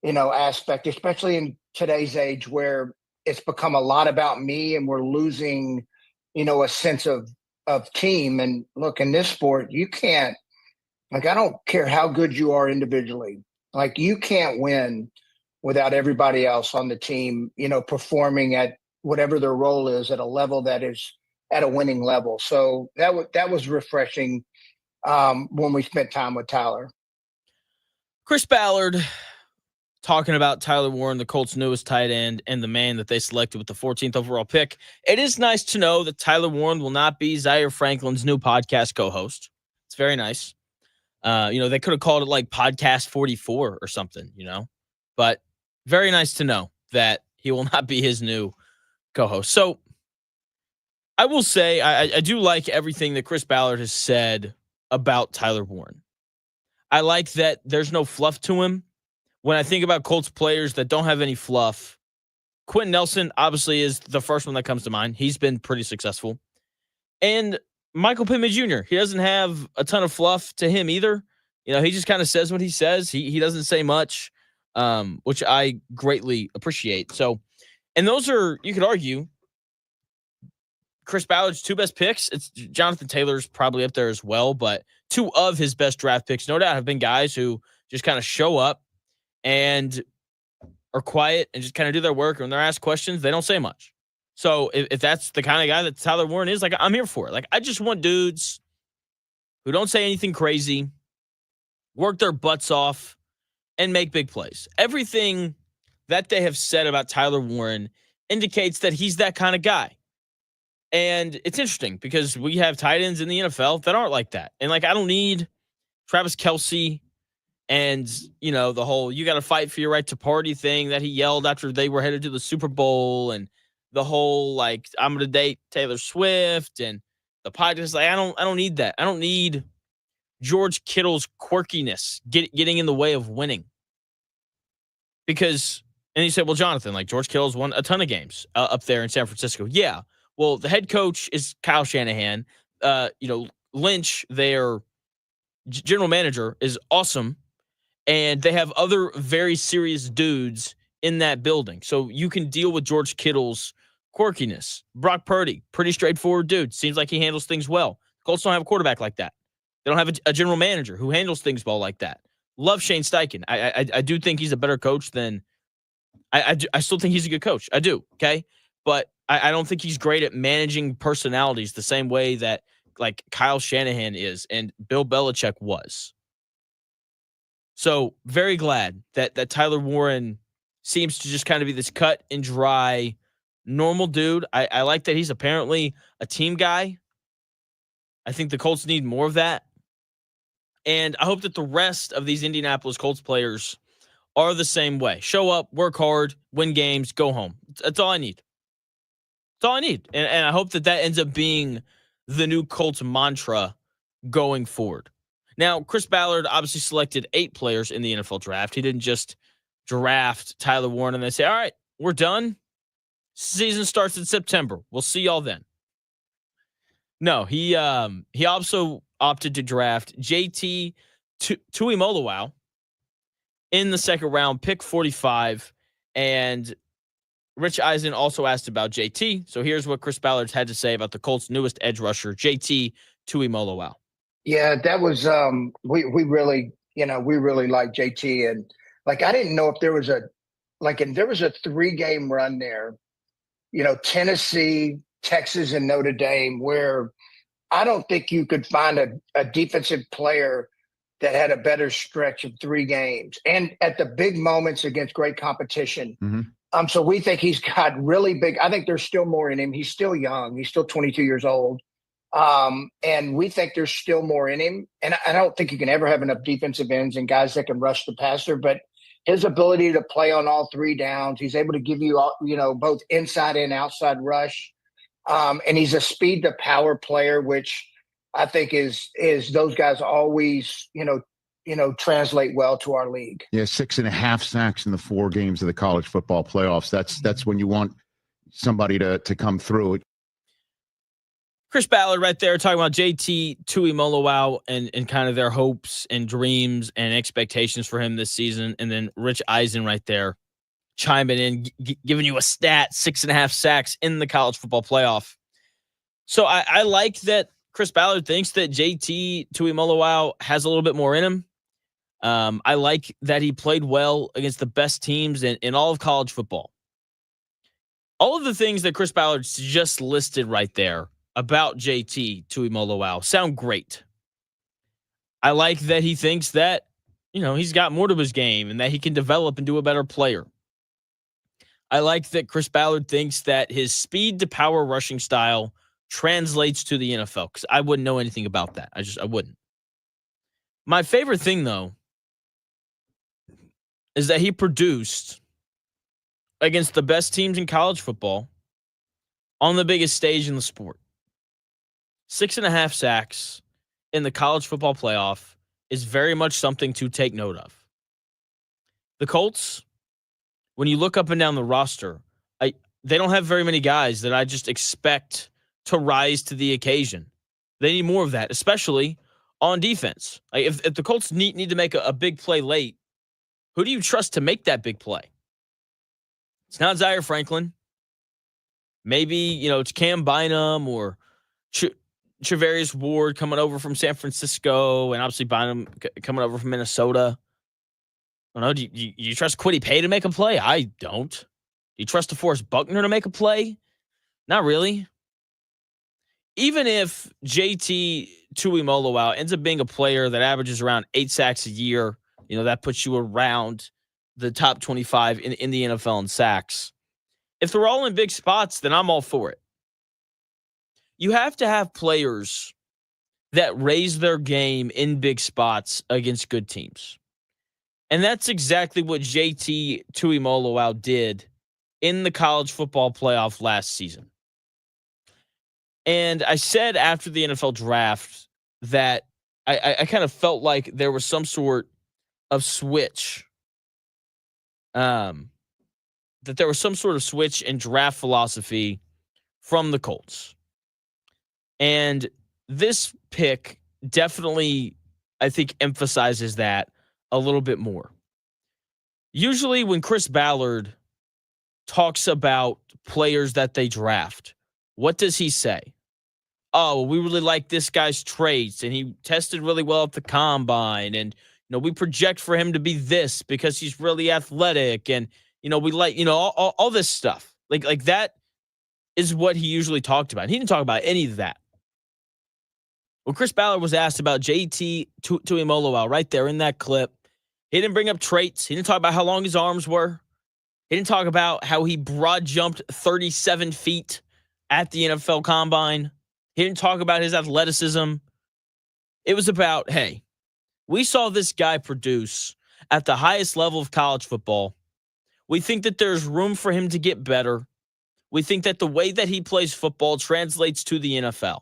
Speaker 3: aspect, especially in today's age where it's become a lot about me and we're losing, a sense of team. And look, in this sport, you can't, I don't care how good you are individually, you can't win without everybody else on the team, performing at whatever their role is at a level that is at a winning level. So that was refreshing when we spent time with Tyler.
Speaker 2: Chris Ballard talking about Tyler Warren, the Colts' newest tight end, and the man that they selected with the 14th overall pick. It is nice to know that Tyler Warren will not be Zaire Franklin's new podcast co-host. It's very nice. They could have called it like Podcast 44 or something, but very nice to know that he will not be his new co-host. So I will say I do like everything that Chris Ballard has said about Tyler Warren. I like that there's no fluff to him. When I think about Colts players that don't have any fluff, Quentin Nelson obviously is the first one that comes to mind. He's been pretty successful. And Michael Pittman Jr., he doesn't have a ton of fluff to him either. He just kind of says what he says. He doesn't say much, which I greatly appreciate. So, and those are, you could argue, Chris Ballard's 2 best picks. It's Jonathan Taylor's probably up there as well, but 2 of his best draft picks, no doubt, have been guys who just kind of show up and are quiet and just kind of do their work. And when they're asked questions, they don't say much. So if that's the kind of guy that Tyler Warren is, I'm here for it. I just want dudes who don't say anything crazy, work their butts off, and make big plays. Everything that they have said about Tyler Warren indicates that he's that kind of guy. And it's interesting because we have tight ends in the NFL that aren't like that. And I don't need Travis Kelce and, the whole you got to fight for your right to party thing that he yelled after they were headed to the Super Bowl, and the whole I'm going to date Taylor Swift and the podcast. I don't need that. I don't need George Kittle's quirkiness getting in the way of winning. Because, and he said, well, Jonathan, George Kittle's won a ton of games up there in San Francisco. Yeah. Well, the head coach is Kyle Shanahan. Lynch, their general manager, is awesome. And they have other very serious dudes in that building. So you can deal with George Kittle's quirkiness. Brock Purdy, pretty straightforward dude. Seems like he handles things well. Colts don't have a quarterback like that. They don't have a general manager who handles things well like that. Love Shane Steichen. I do think he's a better coach than I still think he's a good coach. I do. Okay. But I don't think he's great at managing personalities the same way that like Kyle Shanahan is and Bill Belichick was. So very glad that Tyler Warren seems to just kind of be this cut and dry, normal dude. I like that he's apparently a team guy. I think the Colts need more of that. And I hope that the rest of these Indianapolis Colts players are the same way. Show up, work hard, win games, go home. That's all I need. That's all I need. And I hope that ends up being the new Colts mantra going forward. Now, Chris Ballard obviously selected 8 players in the NFL draft. He didn't just draft Tyler Warren and then say, all right, we're done. Season starts in September. We'll see y'all then. No, he also opted to draft JT Tuimoloau in the second round, pick 45. And Rich Eisen also asked about JT. So here's what Chris Ballard's had to say about the Colts' newest edge rusher, JT Tuimoloau.
Speaker 3: Yeah, that was we really like JT, and like I didn't know if there was a 3-game run there, Tennessee, Texas, and Notre Dame, where I don't think you could find a defensive player that had a better stretch of 3 games and at the big moments against great competition.
Speaker 5: Mm-hmm.
Speaker 3: So we think he's got really big. I think there's still more in him. He's still young. He's still 22 years old. And we think there's still more in him. And I don't think you can ever have enough defensive ends and guys that can rush the passer, but his ability to play on all 3 downs, he's able to give you all, both inside and outside rush. And he's a speed to power player, which I think is those guys always, translate well to our league.
Speaker 5: Yeah. 6.5 sacks in the 4 games of the college football playoffs. That's when you want somebody to come through.
Speaker 2: Chris Ballard right there talking about JT Tuimoloau and kind of their hopes and dreams and expectations for him this season. And then Rich Eisen right there chiming in, giving you a stat, 6.5 sacks in the college football playoff. So I like that Chris Ballard thinks that JT Tuimoloau has a little bit more in him. I like that he played well against the best teams in all of college football. All of the things that Chris Ballard just listed right there about JT Tuimoloau sound great. I like that he thinks that, he's got more to his game and that he can develop into a better player. I like that Chris Ballard thinks that his speed to power rushing style translates to the NFL, because I wouldn't know anything about that. I wouldn't. My favorite thing, though, is that he produced against the best teams in college football on the biggest stage in the sport. 6.5 sacks in the college football playoff is very much something to take note of. The Colts, when you look up and down the roster, they don't have very many guys that I just expect to rise to the occasion. They need more of that, especially on defense. Like if the Colts need to make a big play late, who do you trust to make that big play? It's not Zaire Franklin. Maybe, it's Cam Bynum or Travarius Ward coming over from San Francisco, and obviously Bynum coming over from Minnesota. I don't know. Do you trust Kwity Paye to make a play? I don't. Do you trust DeForest Buckner to make a play? Not really. Even if JT Tuimoloau ends up being a player that averages around 8 sacks a year, that puts you around the top 25 in the NFL in sacks. If they're all in big spots, then I'm all for it. You have to have players that raise their game in big spots against good teams. And that's exactly what JT Tuimoloau did in the college football playoff last season. And I said after the NFL draft that I kind of felt like there was some sort of switch. That there was some sort of switch in draft philosophy from the Colts. And this pick definitely, I think, emphasizes that a little bit more. Usually when Chris Ballard talks about players that they draft, what does he say? Oh, we really like this guy's traits, and he tested really well at the combine, and we project for him to be this because he's really athletic, and we like all this stuff. Like that is what he usually talked about. He didn't talk about any of that. When Chris Ballard was asked about JT Tuimoloau right there in that clip, he didn't bring up traits. He didn't talk about how long his arms were. He didn't talk about how he broad jumped 37 feet at the NFL Combine. He didn't talk about his athleticism. It was about, hey, we saw this guy produce at the highest level of college football. We think that there's room for him to get better. We think that the way that he plays football translates to the NFL.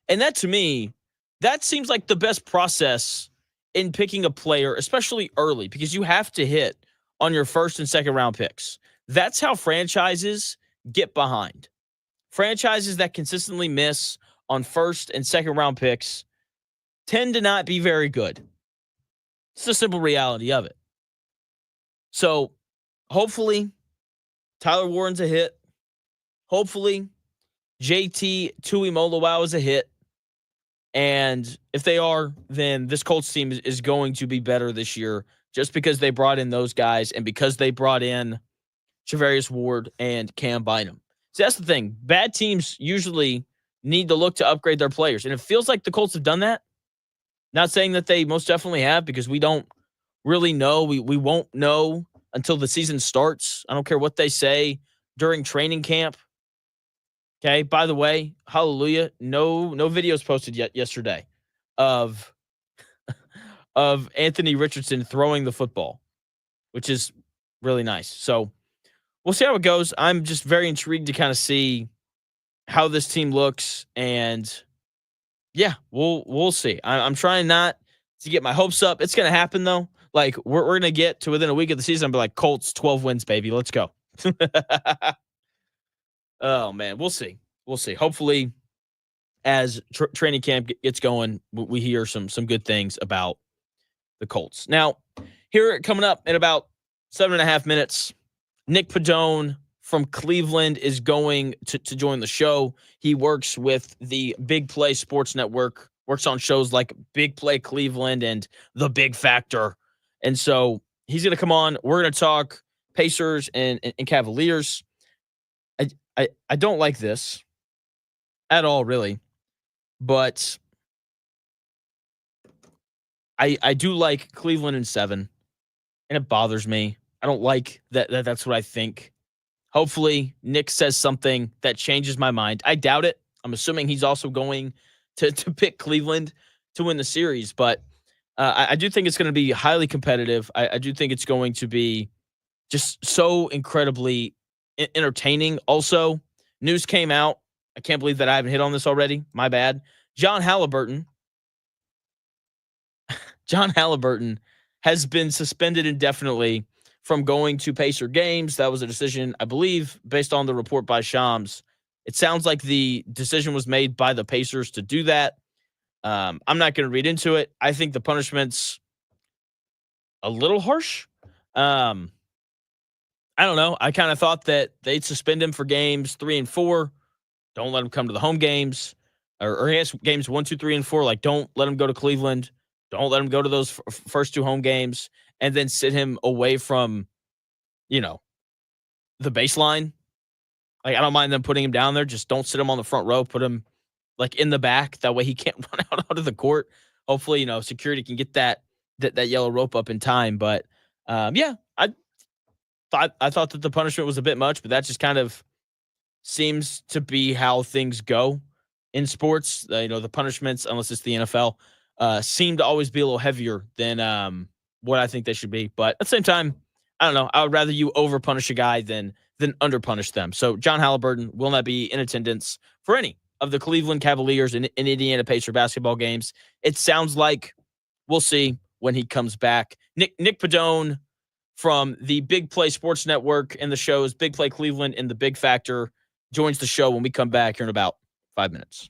Speaker 2: And that, to me, that seems like the best process in picking a player, especially early, because you have to hit on your first and second round picks. That's how franchises get behind. Franchises that consistently miss on first and second round picks tend to not be very good. It's the simple reality of it. So hopefully Tyler Warren's a hit. Hopefully JT Tuimoloau is a hit. And if they are, then this Colts team is going to be better this year just because they brought in those guys and because they brought in Cavaliers Ward and Cam Bynum. So that's the thing. Bad teams usually need to look to upgrade their players. And it feels like the Colts have done that. Not saying that they most definitely have, because we don't really know. We won't know until the season starts. I don't care what they say during training camp. Okay, by the way, hallelujah, no videos posted yet yesterday of Anthony Richardson throwing the football, which is really nice. So we'll see how it goes. I'm just very intrigued to kind of see how this team looks, and yeah, we'll see. I'm trying not to get my hopes up. It's gonna happen though. Like we're gonna get to within a week of the season and be like, Colts 12 wins, baby. Let's go. Oh man, we'll see. We'll see. Hopefully, as training camp gets going, we hear some good things about the Colts. Now, here coming up in about 7.5 minutes, Nick Pedone from Cleveland is going to join the show. He works with the Big Play Sports Network, works on shows like Big Play Cleveland and The Big Factor. And so he's going to come on. We're going to talk Pacers and Cavaliers. I don't like this at all, really. But I do like Cleveland in 7, and it bothers me. I don't like that that's what I think. Hopefully, Nick says something that changes my mind. I doubt it. I'm assuming he's also going to pick Cleveland to win the series, but I do think it's going to be highly competitive. I do think it's going to be just so incredibly entertaining. Also, news came out. I can't believe that I haven't hit on this already. My bad. John Halliburton has been suspended indefinitely from going to Pacer games. That was a decision, I believe, based on the report by Shams. It sounds like the decision was made by the Pacers to do that. I'm not going to read into it. I think the punishment's a little harsh. I don't know. I kind of thought that they'd suspend him for games 3 and 4. Don't let him come to the home games. Or I guess games 1, 2, 3, and 4. Like, don't let him go to Cleveland. Don't let him go to those first 2 home games, and then sit him away from, the baseline. Like, I don't mind them putting him down there. Just don't sit him on the front row. Put him like in the back. That way he can't run out onto the court. Hopefully, security can get that yellow rope up in time. But yeah, I thought that the punishment was a bit much, but that just kind of seems to be how things go in sports. The punishments, unless it's the NFL, seem to always be a little heavier than what I think they should be. But at the same time, I don't know. I would rather you over punish a guy than under punish them. So John Halliburton will not be in attendance for any of the Cleveland Cavaliers and Indiana Pacer basketball games. It sounds like we'll see when he comes back. Nick Pedone from the Big Play Sports Network and the shows Big Play Cleveland and the Big Factor joins the show when we come back here in about 5 minutes.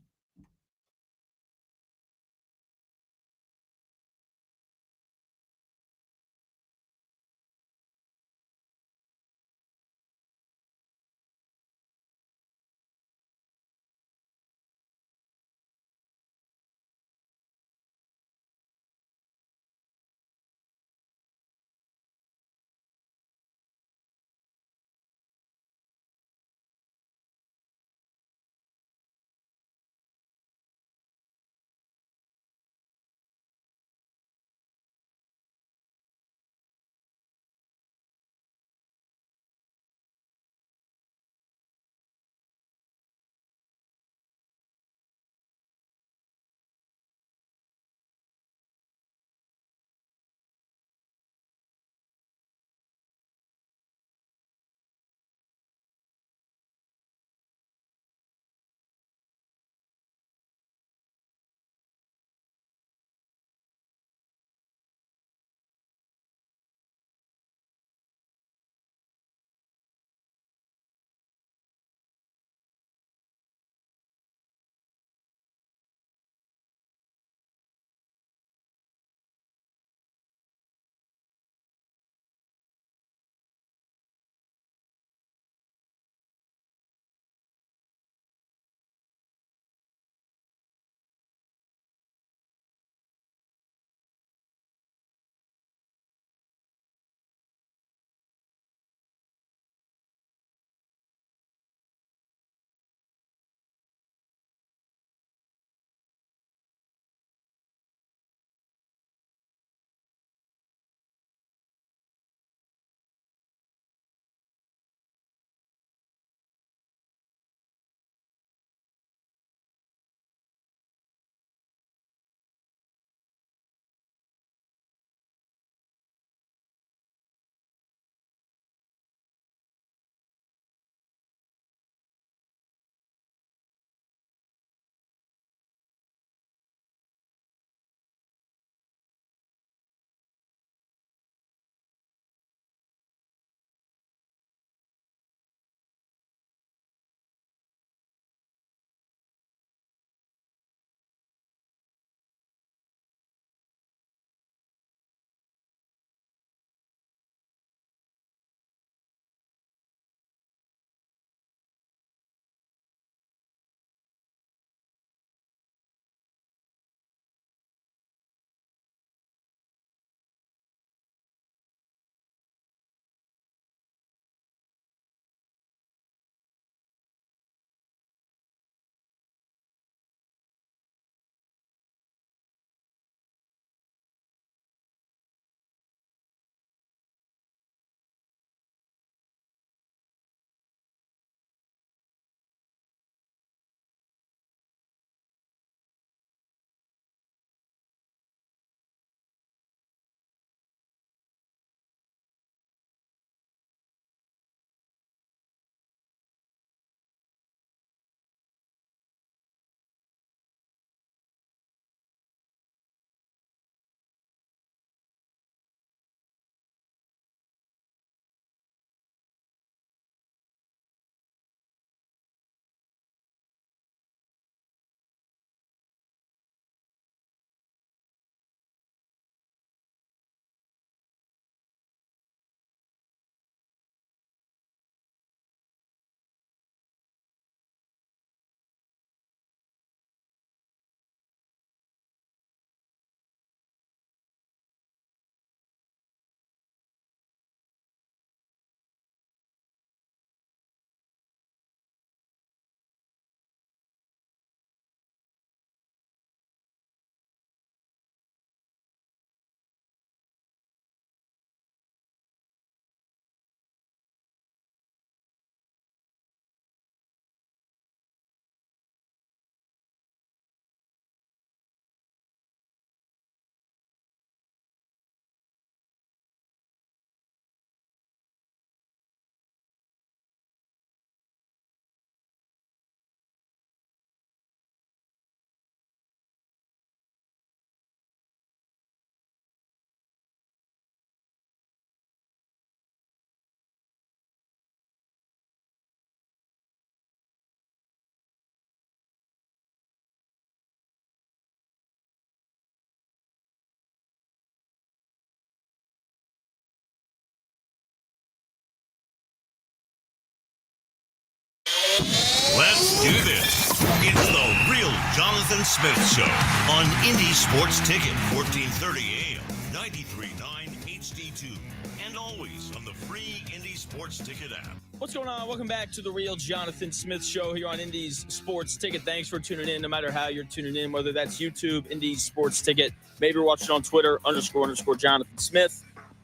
Speaker 1: do this. It's the Real Jonathan Smith Show on Indy Sports Ticket, 1430 AM, 93.9 HD2, and always on the free Indy Sports Ticket app.
Speaker 2: What's going on? Welcome back to the Real Jonathan Smith Show here on Indy's Sports Ticket. Thanks for tuning in, no matter how you're tuning in, whether that's YouTube, Indy's Sports Ticket, maybe you're watching on Twitter, _ Jonathan Smith,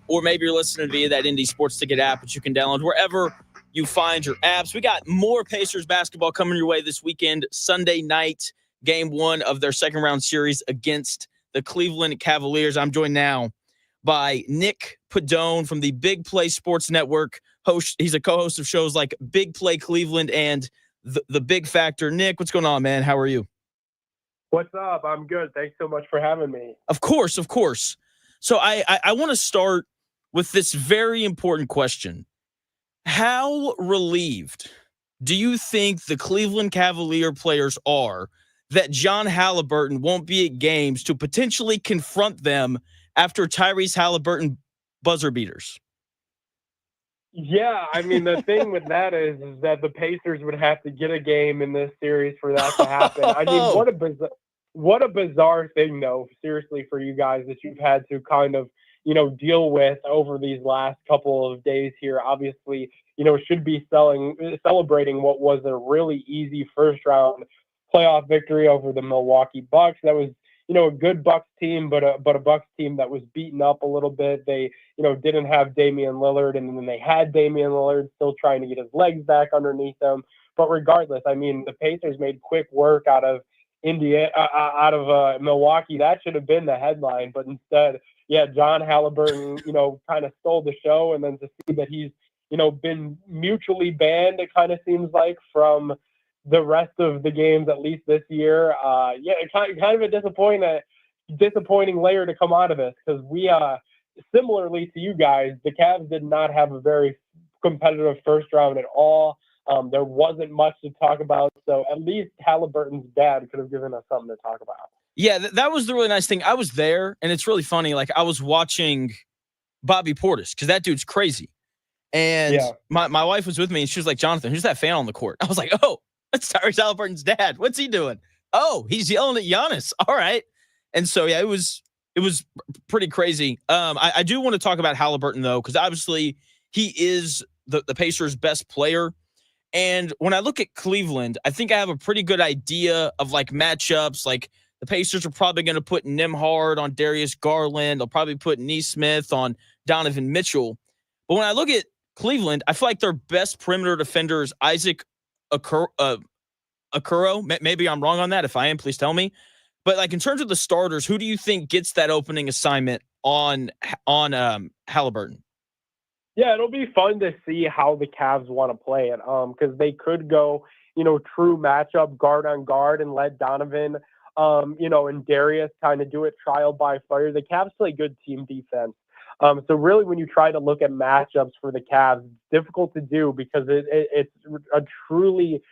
Speaker 2: or maybe you're listening via that Indy Sports Ticket app, which you can download wherever you find your apps. We got more Pacers basketball coming your way this weekend. Sunday night, game 1 of their second round series against the Cleveland Cavaliers. I'm joined now by Nick Pedone from the Big Play Sports Network. He's a co-host of shows like Big Play Cleveland and the Big Factor. Nick, what's going on, man? How are you?
Speaker 6: What's up? I'm good. Thanks so much for having me.
Speaker 2: Of course. So I want to start with this very important question. How relieved do you think the Cleveland Cavalier players are that John Halliburton won't be at games to potentially confront them after Tyrese Halliburton buzzer beaters?
Speaker 6: Yeah, I mean, the thing with that is that the Pacers would have to get a game in this series for that to happen. I mean, what a bizarre thing, though, seriously, for you guys that you've had to kind of, deal with over these last couple of days here. Obviously, should be celebrating what was a really easy first-round playoff victory over the Milwaukee Bucks. That was, a good Bucks team, but a Bucks team that was beaten up a little bit. They, didn't have Damian Lillard, and then they had Damian Lillard still trying to get his legs back underneath them. But regardless, I mean, the Pacers made quick work out of Milwaukee. That should have been the headline, but instead, John Halliburton, kind of stole the show, and then to see that he's, been mutually banned, it kind of seems like, from the rest of the games, at least this year. Kind of a disappointing layer to come out of this, because we, similarly to you guys, the Cavs did not have a very competitive first round at all. There wasn't much to talk about, so at least Halliburton's dad could have given us something to talk about.
Speaker 2: Yeah, that was the really nice thing. I was there, and it's really funny. Like, I was watching Bobby Portis, because that dude's crazy. And my wife was with me, and she was like, Jonathan, who's that fan on the court? I was like, oh, that's Tyrese Halliburton's dad. What's he doing? Oh, he's yelling at Giannis. All right. And so, it was pretty crazy. I do want to talk about Halliburton, though, because obviously he is the Pacers' best player. And when I look at Cleveland, I think I have a pretty good idea of, like, matchups. Like, the Pacers are probably going to put Nembhard on Darius Garland. They'll probably put Nesmith on Donovan Mitchell. But when I look at Cleveland, I feel like their best perimeter defender is Isaac Okoro. Maybe I'm wrong on that. If I am, please tell me. But, like, in terms of the starters, who do you think gets that opening assignment on Halliburton?
Speaker 6: Yeah, it'll be fun to see how the Cavs want to play it, because they could go, true matchup, guard on guard, and let Donovan, and Darius kind of do it trial by fire. The Cavs play good team defense. So really, when you try to look at matchups for the Cavs, it's difficult to do because it's a truly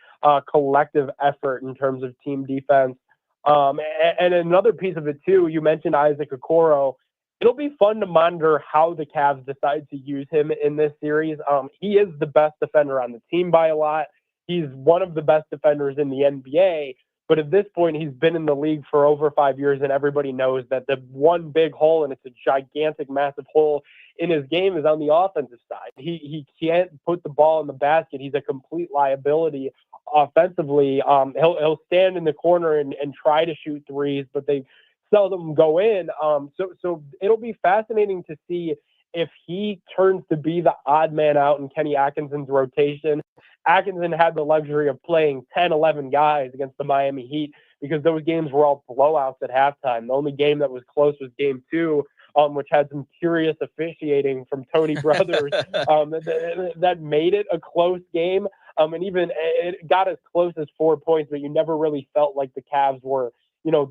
Speaker 6: collective effort in terms of team defense. And another piece of it, too, you mentioned Isaac Okoro. It'll be fun to monitor how the Cavs decide to use him in this series. He is the best defender on the team by a lot. He's one of the best defenders in the NBA. But at this point, he's been in the league for over 5 years, and everybody knows that the one big hole, and it's a gigantic, massive hole in his game, is on the offensive side. He can't put the ball in the basket. He's a complete liability offensively. He'll stand in the corner and try to shoot threes, but they seldom go in. So it'll be fascinating to see if he turns to be the odd man out in Kenny Atkinson's rotation. Atkinson had the luxury of playing 10, 11 guys against the Miami Heat because those games were all blowouts at halftime. The only game that was close was game 2, which had some curious officiating from Tony Brothers that made it a close game. And even it got as close as 4 points, but you never really felt like the Cavs were,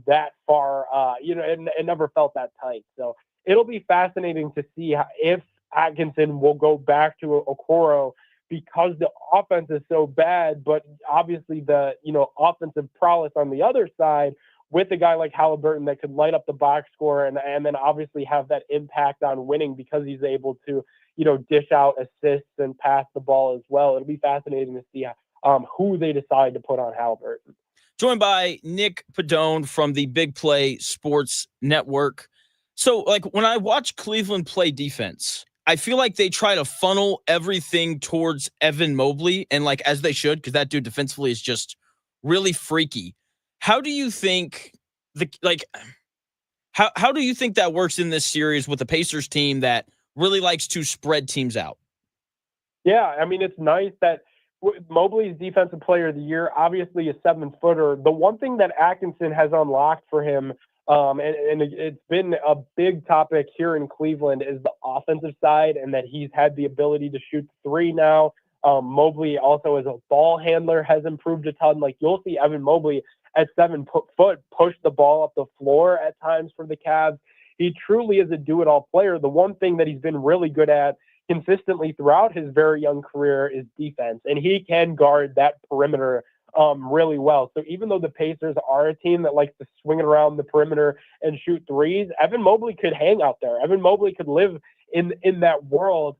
Speaker 6: that far, it never felt that tight. So it'll be fascinating to see if Atkinson will go back to Okoro, because the offense is so bad, but obviously the, offensive prowess on the other side with a guy like Halliburton that could light up the box score and then obviously have that impact on winning because he's able to, dish out assists and pass the ball as well. It'll be fascinating to see who they decide to put on Halliburton.
Speaker 2: Joined by Nick Pedone from the Big Play Sports Network. So, like, when I watch Cleveland play defense, I feel like they try to funnel everything towards Evan Mobley, and like as they should, because that dude defensively is just really freaky. How do you think how do you think that works in this series with the Pacers team that really likes to spread teams out?
Speaker 6: Yeah, I mean, it's nice that Mobley's Defensive Player of the Year, obviously a 7-footer. The one thing that Atkinson has unlocked for him, and it's been a big topic here in Cleveland, is the offensive side, and that he's had the ability to shoot three now. Mobley also as a ball handler has improved a ton. Like, you'll see Evan Mobley at 7 foot push the ball up the floor at times for the Cavs. He truly is a do-it-all player. The one thing that he's been really good at consistently throughout his very young career is defense, and he can guard that perimeter really well. So even though the Pacers are a team that likes to swing it around the perimeter and shoot threes, Evan Mobley could hang out there. Evan Mobley could live in that world.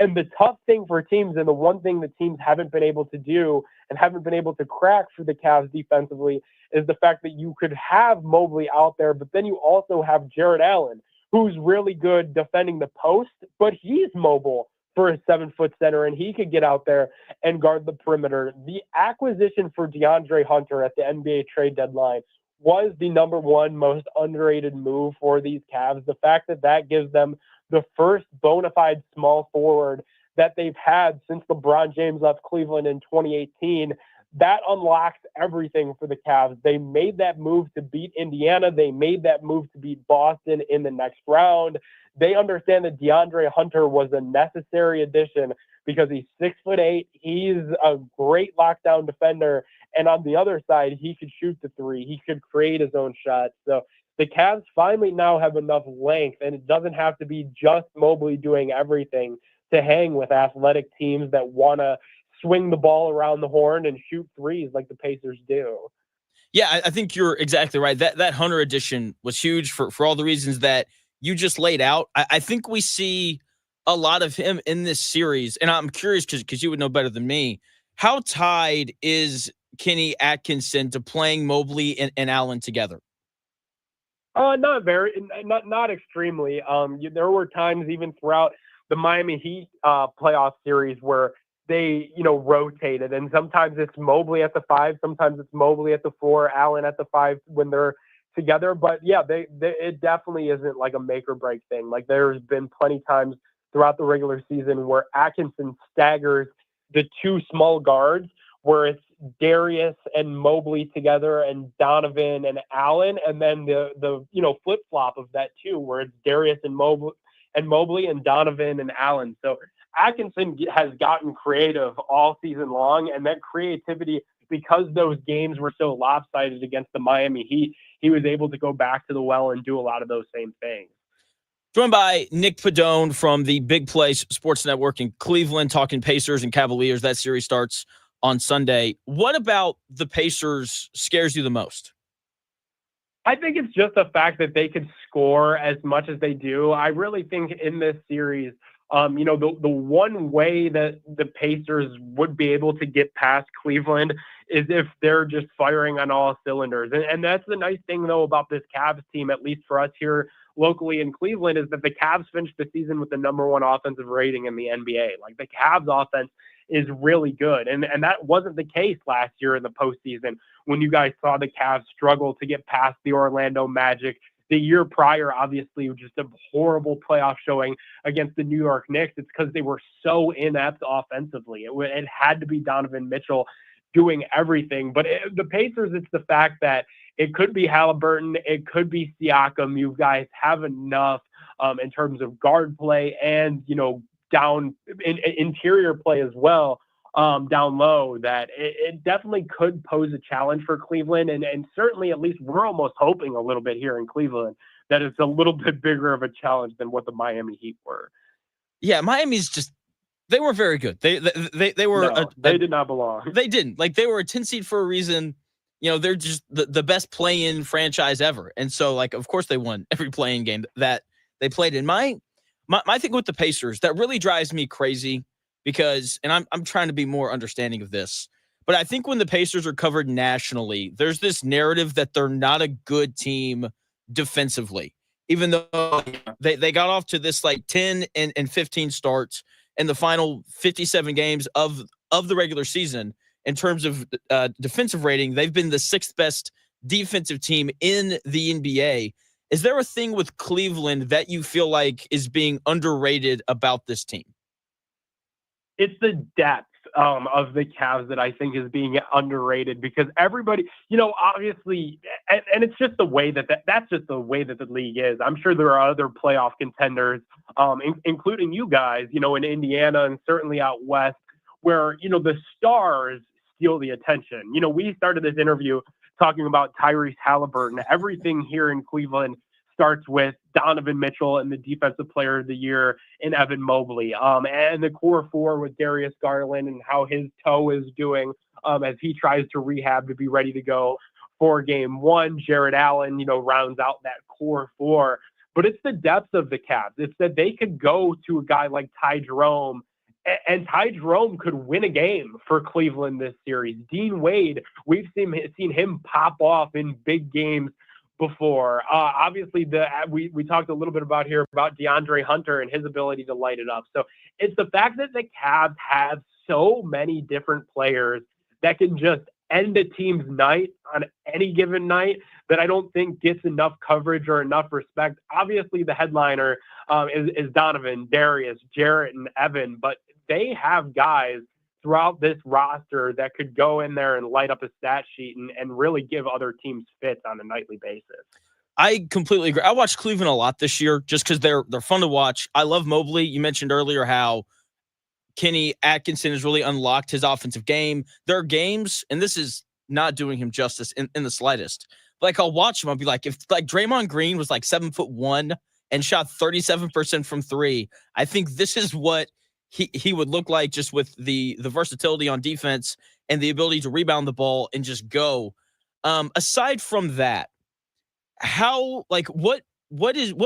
Speaker 6: And the tough thing for teams, and the one thing that teams haven't been able to do and haven't been able to crack for the Cavs defensively, is the fact that you could have Mobley out there, but then you also have Jared Allen, who's really good defending the post, but he's mobile for a 7-foot center, and he could get out there and guard the perimeter. The acquisition for DeAndre Hunter at the NBA trade deadline was the number one most underrated move for these Cavs. The fact that gives them the first bona fide small forward that they've had since LeBron James left Cleveland in 2018, that unlocks everything for the Cavs. They made that move to beat Indiana. They made that move to beat Boston in the next round. They understand that DeAndre Hunter was a necessary addition because he's 6'8". He's a great lockdown defender. And on the other side, he could shoot the three. He could create his own shot. So the Cavs finally now have enough length, and it doesn't have to be just Mobley doing everything to hang with athletic teams that want to swing the ball around the horn and shoot threes like the Pacers do.
Speaker 2: Yeah, I think you're exactly right. That Hunter addition was huge for all the reasons that you just laid out. I think we see a lot of him in this series, and I'm curious because you would know better than me. How tied is Kenny Atkinson to playing Mobley and Allen together?
Speaker 6: Not extremely. There were times even throughout the Miami Heat playoff series where they, rotated, and sometimes it's Mobley at the 5, sometimes it's Mobley at the 4, Allen at the 5 when they're together. But yeah, it definitely isn't like a make or break thing. Like, there's been plenty times throughout the regular season where Atkinson staggers the two small guards, where it's Darius and Mobley together and Donovan and Allen, and then the flip flop of that too, where it's Darius and Mobley and Donovan and Allen. So Atkinson has gotten creative all season long, and that creativity, because those games were so lopsided against the Miami Heat, he was able to go back to the well and do a lot of those same things.
Speaker 2: Joined by Nick Pedone from the Big Play Sports Network in Cleveland, talking Pacers and Cavaliers. That series starts on Sunday. What about the Pacers scares you the most?
Speaker 6: I think it's just the fact that they could score as much as they do. I really think in this series, the one way that the Pacers would be able to get past Cleveland is if they're just firing on all cylinders. And that's the nice thing, though, about this Cavs team, at least for us here locally in Cleveland, is that the Cavs finished the season with the number one offensive rating in the NBA. Like, the Cavs offense is really good. And that wasn't the case last year in the postseason when you guys saw the Cavs struggle to get past the Orlando Magic. The year prior, obviously, just a horrible playoff showing against the New York Knicks. It's because they were so inept offensively. It had to be Donovan Mitchell doing everything. But the Pacers, it's the fact that it could be Halliburton, it could be Siakam. You guys have enough in terms of guard play and, down interior play as well, down low, that it definitely could pose a challenge for Cleveland. And certainly, at least we're almost hoping a little bit here in Cleveland that it's a little bit bigger of a challenge than what the Miami Heat were.
Speaker 2: Yeah, Miami's just, they were very good. They were
Speaker 6: they did not belong.
Speaker 2: They didn't. Like, they were a 10 seed for a reason. they're just the best play-in franchise ever. And so, like, of course they won every play-in game that they played in. My thing with the Pacers that really drives me crazy because, and I'm trying to be more understanding of this, but I think when the Pacers are covered nationally, there's this narrative that they're not a good team defensively, even though they got off to this like 10 and 15 starts in the final 57 games of the regular season. In terms of defensive rating, they've been the sixth best defensive team in the NBA. Is there a thing with Cleveland that you feel like is being underrated about this team?
Speaker 6: It's the depth of the Cavs that I think is being underrated because everybody, obviously, and it's just the way that's just the way that the league is. I'm sure there are other playoff contenders, including you guys, in Indiana and certainly out west, where, the stars steal the attention. We started this interview talking about Tyrese Halliburton. Everything here in Cleveland starts with Donovan Mitchell and the Defensive Player of the Year in Evan Mobley. And the core four with Darius Garland and how his toe is doing as he tries to rehab to be ready to go for game one. Jared Allen, rounds out that core four. But it's the depth of the Cavs. It's that they could go to a guy like Ty Jerome, and Ty Jerome could win a game for Cleveland this series. Dean Wade, we've seen him pop off in big games before. Obviously, we talked a little bit about DeAndre Hunter and his ability to light it up. So it's the fact that the Cavs have so many different players that can just end a team's night on any given night that I don't think gets enough coverage or enough respect. Obviously, the headliner is Donovan, Darius, Jarrett, and Evan, but they have guys throughout this roster that could go in there and light up a stat sheet and really give other teams fits on a nightly basis.
Speaker 2: I completely agree. I watched Cleveland a lot this year just because they're fun to watch. I love Mobley. You mentioned earlier how Kenny Atkinson has really unlocked his offensive game. There are games, and this is not doing him justice in the slightest. Like, I'll watch him. I'll be like, if like Draymond Green was like 7'1" and shot 37% from three, I think this is what he would look like just with the versatility on defense and the ability to rebound the ball and just go. Aside from that, what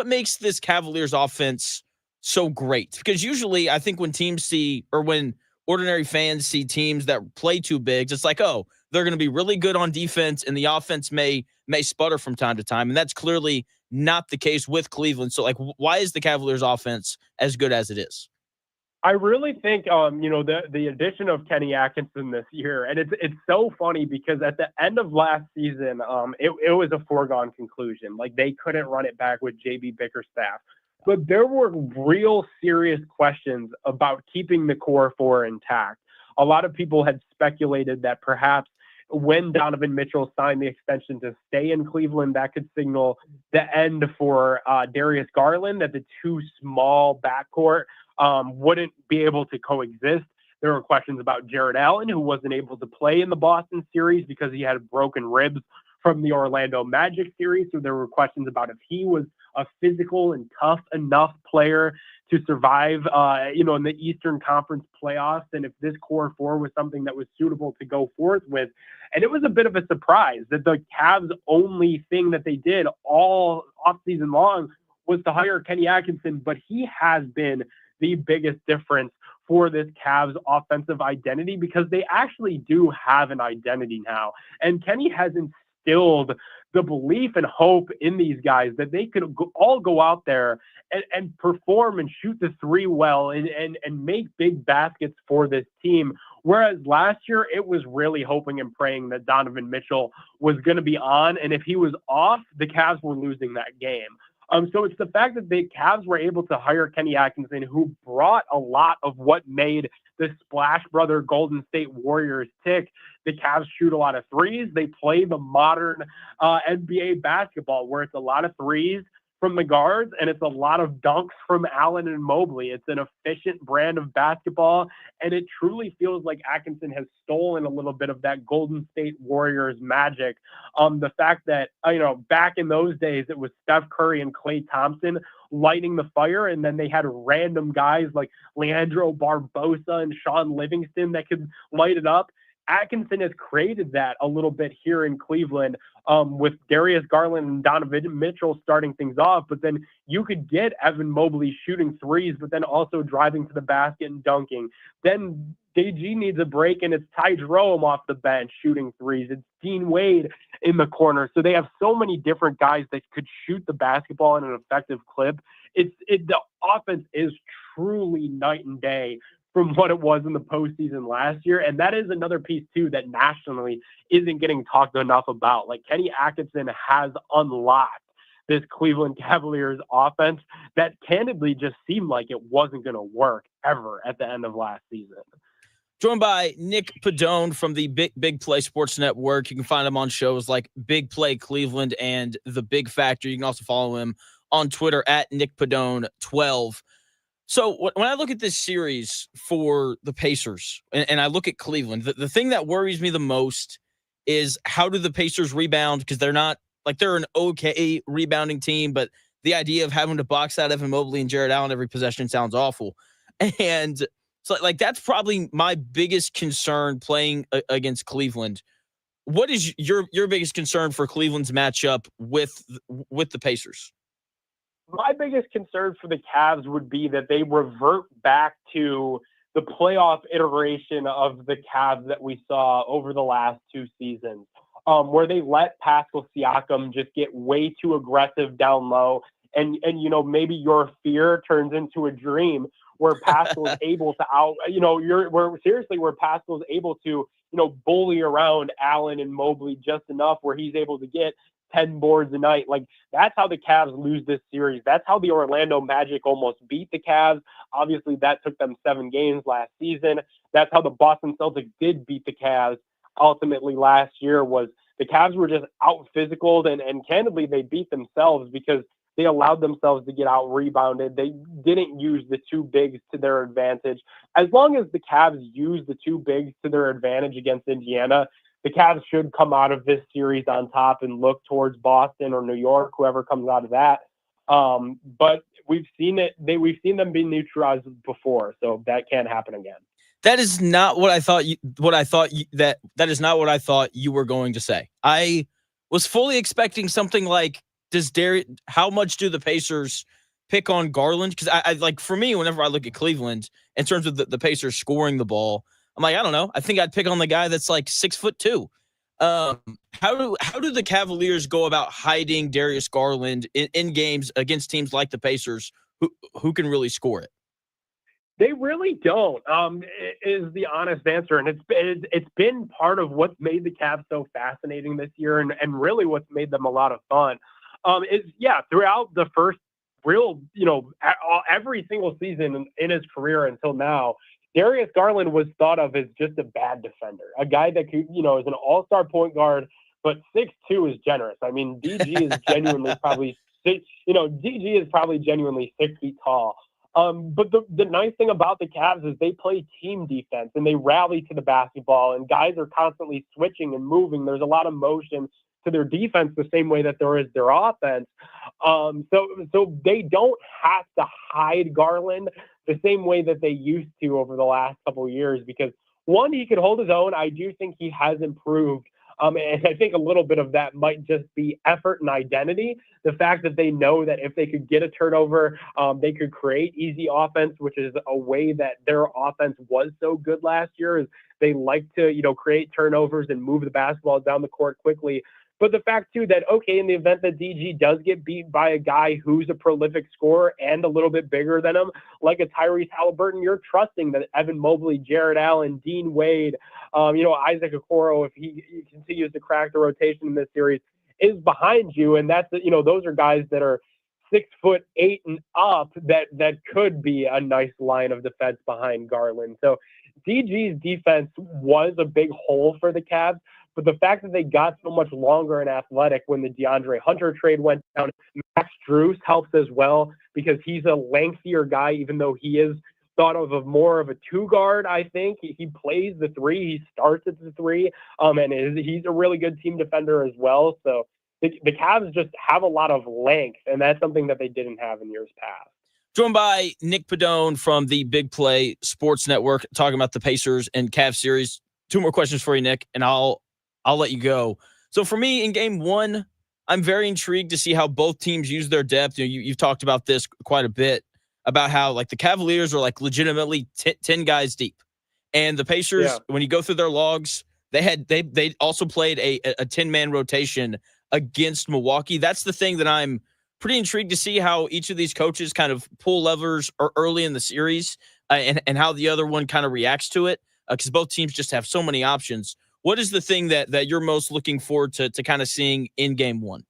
Speaker 2: makes this Cavaliers offense so great? Because usually I think when ordinary fans see teams that play two bigs, it's like, oh, they're going to be really good on defense and the offense may sputter from time to time. And that's clearly not the case with Cleveland. So, like, why is the Cavaliers offense as good as it is?
Speaker 6: I really think, the addition of Kenny Atkinson this year, and it's so funny because at the end of last season, it was a foregone conclusion. Like, they couldn't run it back with JB Bickerstaff. But there were real serious questions about keeping the core four intact. A lot of people had speculated that perhaps when Donovan Mitchell signed the extension to stay in Cleveland, that could signal the end for Darius Garland, that the two small backcourt wouldn't be able to coexist. There were questions about Jared Allen, who wasn't able to play in the Boston series because he had broken ribs from the Orlando Magic series. So there were questions about if he was a physical and tough enough player to survive, in the Eastern Conference playoffs, and if this core four was something that was suitable to go forth with. And it was a bit of a surprise that the Cavs' only thing that they did all offseason long was to hire Kenny Atkinson, but he has been the biggest difference for this Cavs offensive identity because they actually do have an identity now. And Kenny has instilled the belief and hope in these guys that they could all go out there and perform and shoot the three well and make big baskets for this team. Whereas last year, it was really hoping and praying that Donovan Mitchell was going to be on. And if he was off, the Cavs were losing that game. So it's the fact that the Cavs were able to hire Kenny Atkinson, who brought a lot of what made the Splash Brother Golden State Warriors tick. The Cavs shoot a lot of threes. They play the modern NBA basketball where it's a lot of threes from the guards and it's a lot of dunks from Allen and Mobley. It's an efficient brand of basketball, and it truly feels like Atkinson has stolen a little bit of that Golden State Warriors magic. The fact that, back in those days, it was Steph Curry and Klay Thompson lighting the fire, and then they had random guys like Leandro Barbosa and Sean Livingston that could light it up. Atkinson has created that a little bit here in Cleveland with Darius Garland and Donovan Mitchell starting things off. But then you could get Evan Mobley shooting threes, but then also driving to the basket and dunking. Then DG needs a break, and it's Ty Jerome off the bench shooting threes. It's Dean Wade in the corner. So they have so many different guys that could shoot the basketball in an effective clip. The offense is truly night and day from what it was in the postseason last year. And that is another piece, too, that nationally isn't getting talked enough about. Like, Kenny Atkinson has unlocked this Cleveland Cavaliers offense that candidly just seemed like it wasn't going to work ever at the end of last season.
Speaker 2: Joined by Nick Pedone from the Big Play Sports Network. You can find him on shows like Big Play Cleveland and The Big Factor. You can also follow him on Twitter at Nick Pedone 12. So when I look at this series for the Pacers and I look at Cleveland, the thing that worries me the most is how do the Pacers rebound? Because they're an okay rebounding team, but the idea of having to box out Evan Mobley and Jared Allen every possession sounds awful. And so that's probably my biggest concern playing against Cleveland. What is your biggest concern for Cleveland's matchup with the Pacers?
Speaker 6: My biggest concern for the Cavs would be that they revert back to the playoff iteration of the Cavs that we saw over the last two seasons, where they let Pascal Siakam just get way too aggressive down low. And maybe your fear turns into a dream where Pascal is able to where Pascal is able to, bully around Allen and Mobley just enough where he's able to get 10 boards a night. Like, that's how the Cavs lose this series. That's how the Orlando Magic almost beat the Cavs. Obviously, that took them 7 games last season. That's how the Boston Celtics did beat the Cavs ultimately last year. Was the Cavs were just out physicaled, and candidly, they beat themselves because they allowed themselves to get out rebounded. They didn't use the two bigs to their advantage. As long as the Cavs use the two bigs to their advantage against Indiana, the Cavs should come out of this series on top and look towards Boston or New York, whoever comes out of that. But we've seen them be neutralized before, so that can't happen again.
Speaker 2: That is not what I thought. That is not what I thought you were going to say. I was fully expecting something like, how much do the Pacers pick on Garland? Because I like, for me, whenever I look at Cleveland in terms of the Pacers scoring the ball, I'm like, I don't know. I think I'd pick on the guy that's like 6'2". How do the Cavaliers go about hiding Darius Garland in games against teams like the Pacers who can really score it?
Speaker 6: They really don't, is the honest answer. And it's been part of what's made the Cavs so fascinating this year and really what's made them a lot of fun. Throughout the first real, every single season in his career until now, Darius Garland was thought of as just a bad defender, a guy that could, is an all-star point guard, but 6'2" is generous. I mean, DG is genuinely probably genuinely 6 feet tall. But the nice thing about the Cavs is they play team defense and they rally to the basketball, and guys are constantly switching and moving. There's a lot of motion to their defense the same way that there is their offense. So they don't have to hide Garland the same way that they used to over the last couple of years, because one, he could hold his own. I do think he has improved. And I think a little bit of that might just be effort and identity. The fact that they know that if they could get a turnover, they could create easy offense, which is a way that their offense was so good last year. Is they like to, create turnovers and move the basketball down the court quickly. But the fact, too, that, okay, in the event that DG does get beat by a guy who's a prolific scorer and a little bit bigger than him, like a Tyrese Halliburton, you're trusting that Evan Mobley, Jared Allen, Dean Wade, Isaac Okoro, if he continues to crack the rotation in this series, is behind you. And that's, those are guys that are 6'8" and up that could be a nice line of defense behind Garland. So DG's defense was a big hole for the Cavs. But the fact that they got so much longer and athletic when the DeAndre Hunter trade went down, Max Strus helps as well because he's a lengthier guy, even though he is thought of more of a 2-guard, I think. He plays the 3. He starts at the 3, and he's a really good team defender as well. So the Cavs just have a lot of length, and that's something that they didn't have in years past.
Speaker 2: Joined by Nick Pedone from the Big Play Sports Network, talking about the Pacers and Cavs series. Two more questions for you, Nick, and I'll let you go. So for me, in game one, I'm very intrigued to see how both teams use their depth. You've talked about this quite a bit, about how like the Cavaliers are like legitimately 10 guys deep. And the Pacers, when you go through their logs, they also played a 10-man rotation against Milwaukee. That's the thing that I'm pretty intrigued to see, how each of these coaches kind of pull levers early in the series, and how the other one kind of reacts to it, because both teams just have so many options. What is the thing that you're most looking forward to kind of seeing in game one?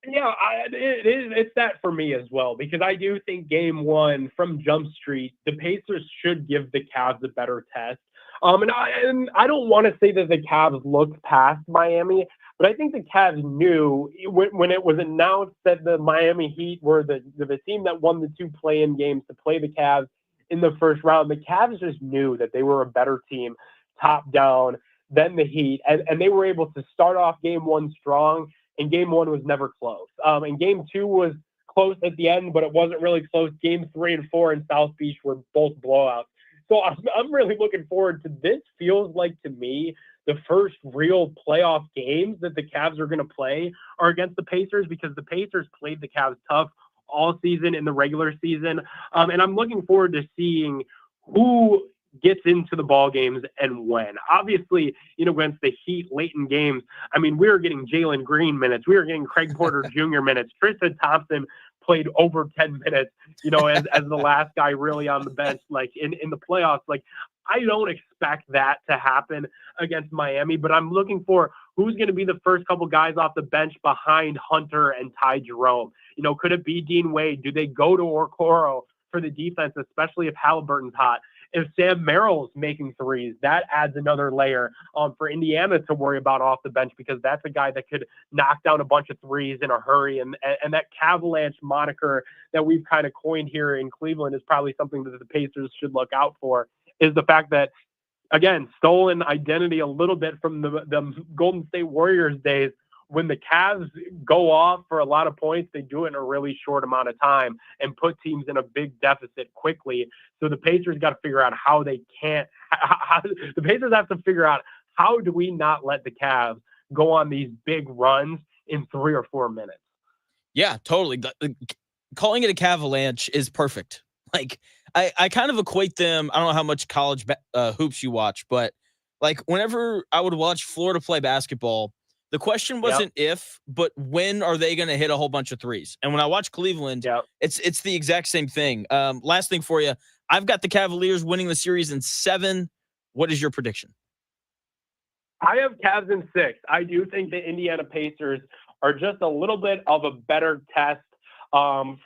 Speaker 6: Yeah, it's that for me as well, because I do think game one from Jump Street, the Pacers should give the Cavs a better test. And I don't want to say that the Cavs looked past Miami, but I think the Cavs knew when it was announced that the Miami Heat were the team that won the 2 play-in games to play the Cavs in the first round. The Cavs just knew that they were a better team, top down, than the Heat, and they were able to start off game one strong. And game one was never close. And game two was close at the end, but it wasn't really close. Game 3 and 4 in South Beach were both blowouts. So I'm really looking forward to this. Feels like to me the first real playoff games that the Cavs are going to play are against the Pacers, because the Pacers played the Cavs tough all season in the regular season. And I'm looking forward to seeing who gets into the ball games and when. Obviously, against the Heat late in games, I mean, we were getting Jalen Green minutes. We were getting Craig Porter Jr. minutes. Tristan Thompson played over 10 minutes, as the last guy really on the bench, like in the playoffs. Like, I don't expect that to happen against Miami, but I'm looking for who's going to be the first couple guys off the bench behind Hunter and Ty Jerome. Could it be Dean Wade? Do they go to Okoro for the defense, especially if Halliburton's hot? If Sam Merrill's making threes, that adds another layer for Indiana to worry about off the bench, because that's a guy that could knock down a bunch of threes in a hurry. And that Cavalanche moniker that we've kind of coined here in Cleveland is probably something that the Pacers should look out for, is the fact that, again, stolen identity a little bit from the Golden State Warriors days. When the Cavs go off for a lot of points, they do it in a really short amount of time and put teams in a big deficit quickly. So the Pacers got to figure out how they can't. The Pacers have to figure out, how do we not let the Cavs go on these big runs in 3 or 4 minutes?
Speaker 2: Yeah, totally. Calling it a Cavalanche is perfect. Like, I kind of equate them. I don't know how much college hoops you watch, but like whenever I would watch Florida play basketball, the question wasn't if, but when are they going to hit a whole bunch of threes? And when I watch Cleveland, it's the exact same thing. Last thing for you, I've got the Cavaliers winning the series in 7. What is your prediction?
Speaker 6: I have Cavs in 6. I do think the Indiana Pacers are just a little bit of a better test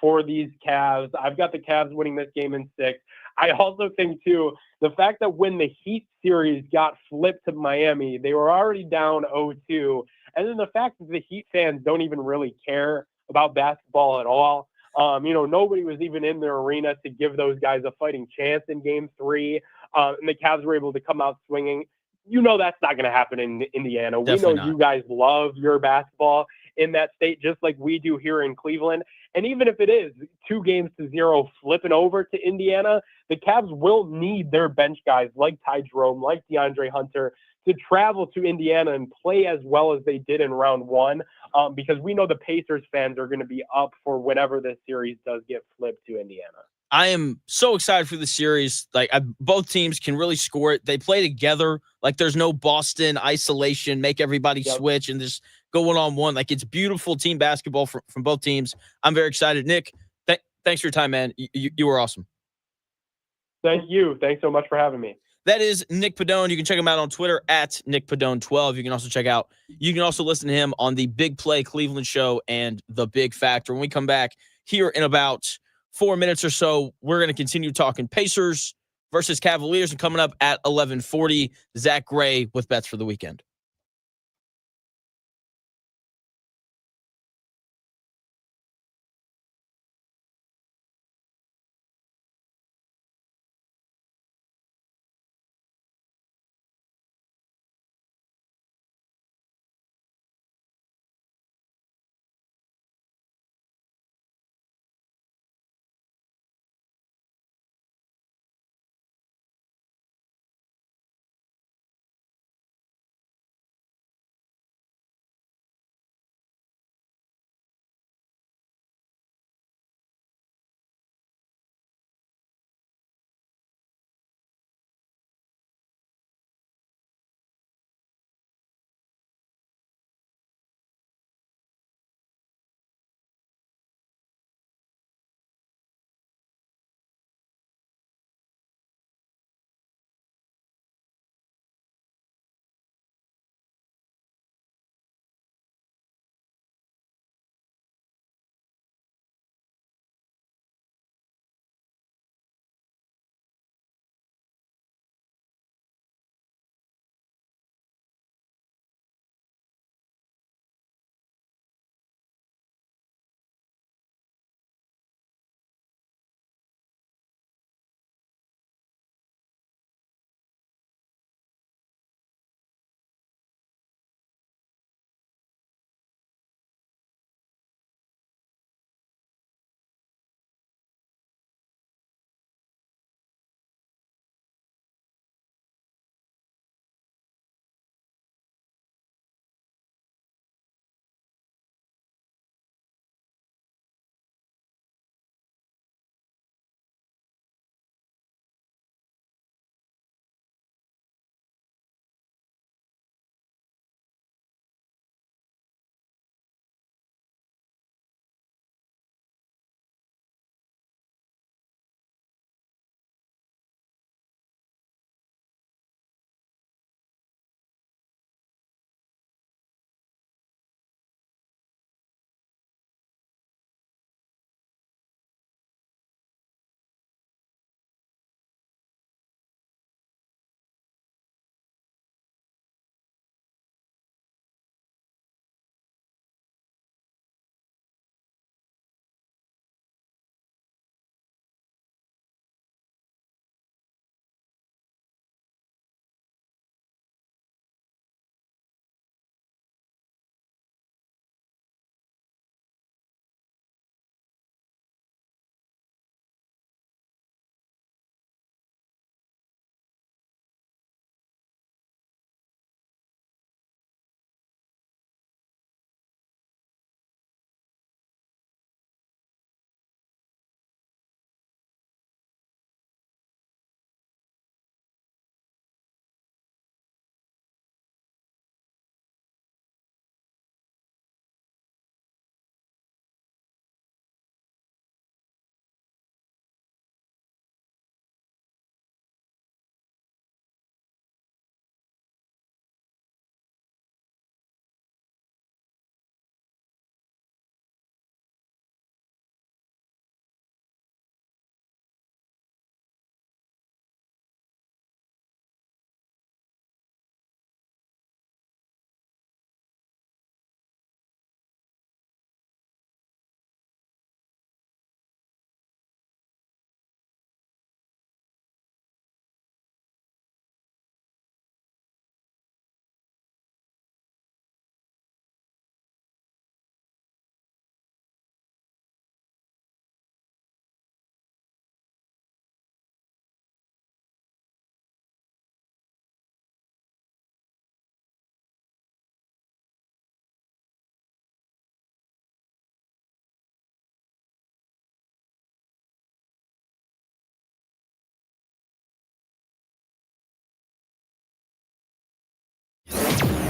Speaker 6: for these Cavs. I've got the Cavs winning this game in 6. I also think, too, the fact that when the Heat series got flipped to Miami, they were already down 0-2. And then the fact that the Heat fans don't even really care about basketball at all. Nobody was even in their arena to give those guys a fighting chance in game 3. And the Cavs were able to come out swinging. That's not going to happen in Indiana.
Speaker 2: Definitely
Speaker 6: we know
Speaker 2: not.
Speaker 6: You guys love your basketball in that state, just like we do here in Cleveland. And even if it is 2-0 flipping over to Indiana, the Cavs will need their bench guys like Ty Jerome, like DeAndre Hunter, to travel to Indiana and play as well as they did in round 1, because we know the Pacers fans are going to be up for whenever this series does get flipped to Indiana.
Speaker 2: I am so excited for the series. Like, both teams can really score it. They play together. Like, there's no Boston isolation, make everybody switch and just go one-on-one. Like, it's beautiful team basketball from both teams. I'm very excited. Nick, thanks for your time, man. You were awesome.
Speaker 6: Thank you. Thanks so much for having me.
Speaker 2: That is Nick Pedone. You can check him out on Twitter at NickPedone12. You can also listen to him on the Big Play Cleveland Show and The Big Factor. When we come back here in about 4 minutes or so, we're going to continue talking Pacers versus Cavaliers, and coming up at 11:40, Zach Gray with bets for the weekend.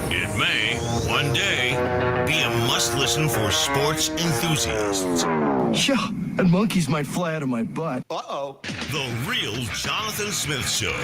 Speaker 1: It may, one day, be a must-listen for sports enthusiasts.
Speaker 7: Yeah, and monkeys might fly out of my butt.
Speaker 1: Uh-oh. The Real Jonathan Smith Show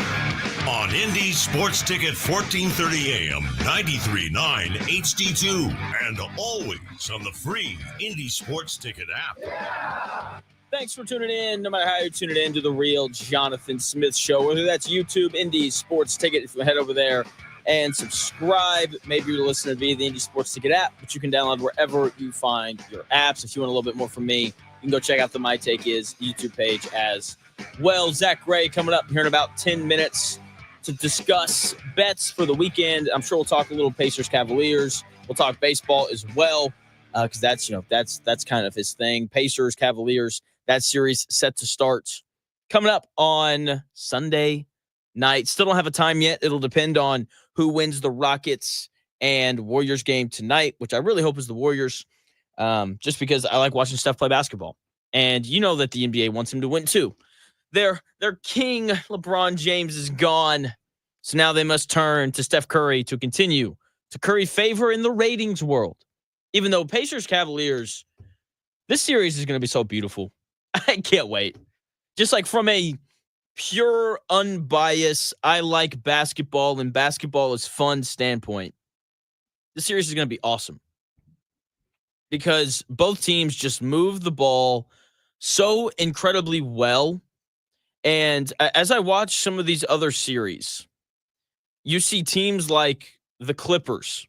Speaker 1: on Indy Sports Ticket 1430 AM, 93.9 HD2, and always on the free Indy Sports Ticket app.
Speaker 2: Thanks for tuning in. No matter how you're tuning in to the Real Jonathan Smith Show, whether that's YouTube, Indy Sports Ticket, if you head over there and subscribe. Maybe you're listening via the Indy Sports Ticket app, but you can download wherever you find your apps. If you want a little bit more from me, you can go check out the My Take Is YouTube page as well. Zach Gray coming up here in about 10 minutes to discuss bets for the weekend. I'm sure we'll talk a little Pacers Cavaliers. We'll talk baseball as well, because that's kind of his thing. Pacers Cavaliers. That series set to start coming up on Sunday night. Still don't have a time yet. It'll depend on who wins the Rockets and Warriors game tonight, which I really hope is the Warriors, just because I like watching Steph play basketball. And you know that the NBA wants him to win too. Their king, LeBron James, is gone. So now they must turn to Steph Curry to continue to curry favor in the ratings world. Even though Pacers Cavaliers, this series is going to be so beautiful. I can't wait. Just like from a pure, unbiased, I like basketball and basketball is fun standpoint, this series is going to be awesome. Because both teams just move the ball so incredibly well. And as I watch some of these other series, you see teams like the Clippers.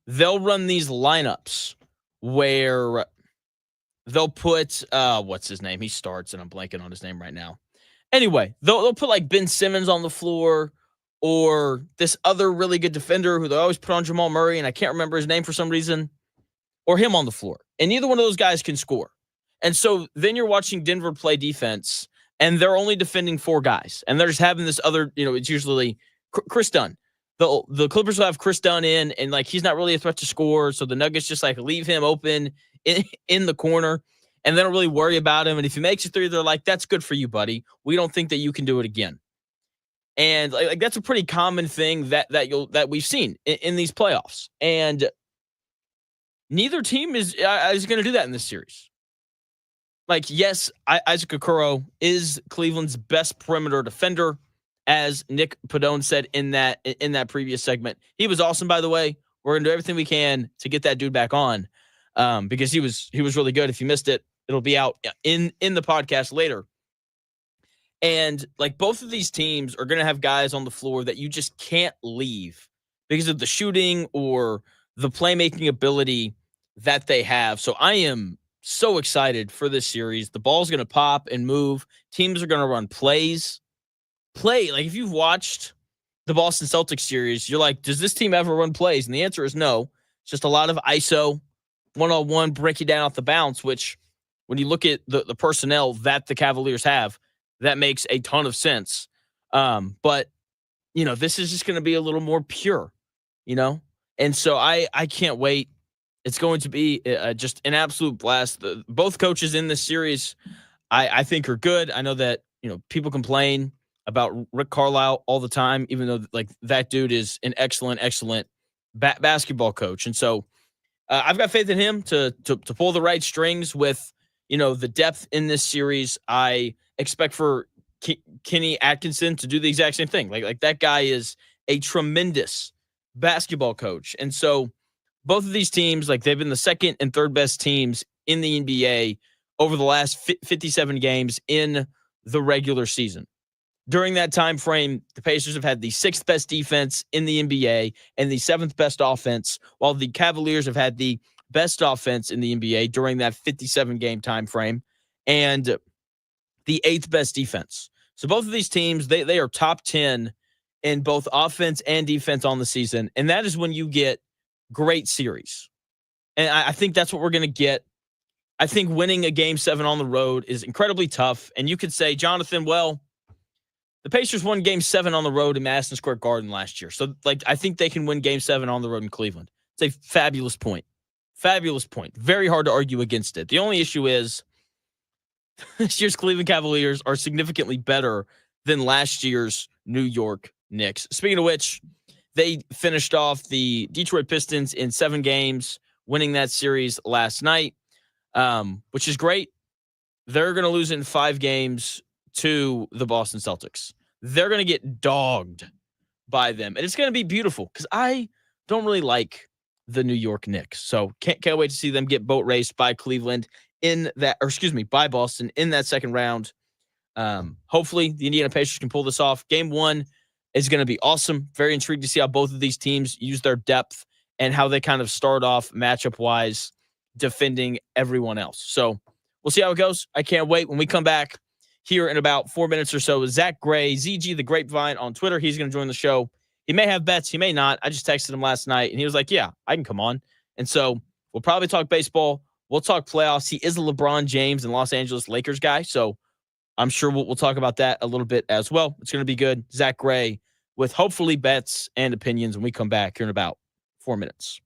Speaker 2: They'll run these lineups where they'll put, what's his name? He starts, and I'm blanking on his name right now. Anyway, they'll put like Ben Simmons on the floor or this other really good defender who they always put on Jamal Murray, and I can't remember his name for some reason, or him on the floor. And neither one of those guys can score. And so then you're watching Denver play defense, and they're only defending 4 guys. And they're just having this other, it's usually Chris Dunn. The Clippers will have Chris Dunn in, and like he's not really a threat to score, so the Nuggets just like leave him open in the corner, and they don't really worry about him. And if he makes a 3, they're like, "That's good for you, buddy. We don't think that you can do it again." And like that's a pretty common thing that we've seen in these playoffs. And neither team is going to do that in this series. Like, yes, Isaac Okoro is Cleveland's best perimeter defender, as Nick Pedone said in that previous segment. He was awesome, by the way. We're going to do everything we can to get that dude back on, because he was really good. If you missed it, it'll be out in the podcast later. And like both of these teams are going to have guys on the floor that you just can't leave because of the shooting or the playmaking ability that they have. So I am so excited for this series. The ball's going to pop and move. Teams are going to run plays. Like if you've watched the Boston Celtics series, you're like, does this team ever run plays? And the answer is no. It's just a lot of ISO, one-on-one, break you down off the bounce, which when you look at the personnel that the Cavaliers have, that makes a ton of sense. But, this is just going to be a little more pure, And so I can't wait. It's going to be just an absolute blast. Both coaches in this series, I think, are good. I know that, people complain about Rick Carlisle all the time, even though like that dude is an excellent basketball coach. And so I've got faith in him to pull the right strings with, the depth in this series. I expect for Kenny Atkinson to do the exact same thing. Like that guy is a tremendous basketball coach. And so both of these teams, like they've been the second and third best teams in the NBA over the last 57 games in the regular season. During that time frame, the Pacers have had the 6th best defense in the NBA and the 7th best offense, while the Cavaliers have had the best offense in the NBA during that 57-game time frame and the 8th best defense. So both of these teams, they are top 10 in both offense and defense on the season, and that is when you get great series. And I think that's what we're going to get. I think winning a Game 7 on the road is incredibly tough, and you could say, Jonathan, well, the Pacers won Game 7 on the road in Madison Square Garden last year. So, I think they can win Game 7 on the road in Cleveland. It's a fabulous point. Fabulous point. Very hard to argue against it. The only issue is this year's Cleveland Cavaliers are significantly better than last year's New York Knicks. Speaking of which, They finished off the Detroit Pistons in 7 games, winning that series last night, which is great. They're going to lose in 5 games to the Boston Celtics. They're going to get dogged by them. And it's going to be beautiful because I don't really like the New York Knicks. So can't wait to see them get boat raced by Cleveland by Boston in that second round. Hopefully the Indiana Pacers can pull this off. Game 1 is going to be awesome. Very intrigued to see how both of these teams use their depth and how they kind of start off matchup-wise defending everyone else. So we'll see how it goes. I can't wait. When we come back here in about 4 minutes or so, Zach Gray, ZG the Grapevine on Twitter. He's going to join the show. He may have bets. He may not. I just texted him last night, and he was like, yeah, I can come on. And so we'll probably talk baseball. We'll talk playoffs. He is a LeBron James and Los Angeles Lakers guy, so I'm sure we'll talk about that a little bit as well. It's going to be good. Zach Gray with hopefully bets and opinions when we come back here in about 4 minutes.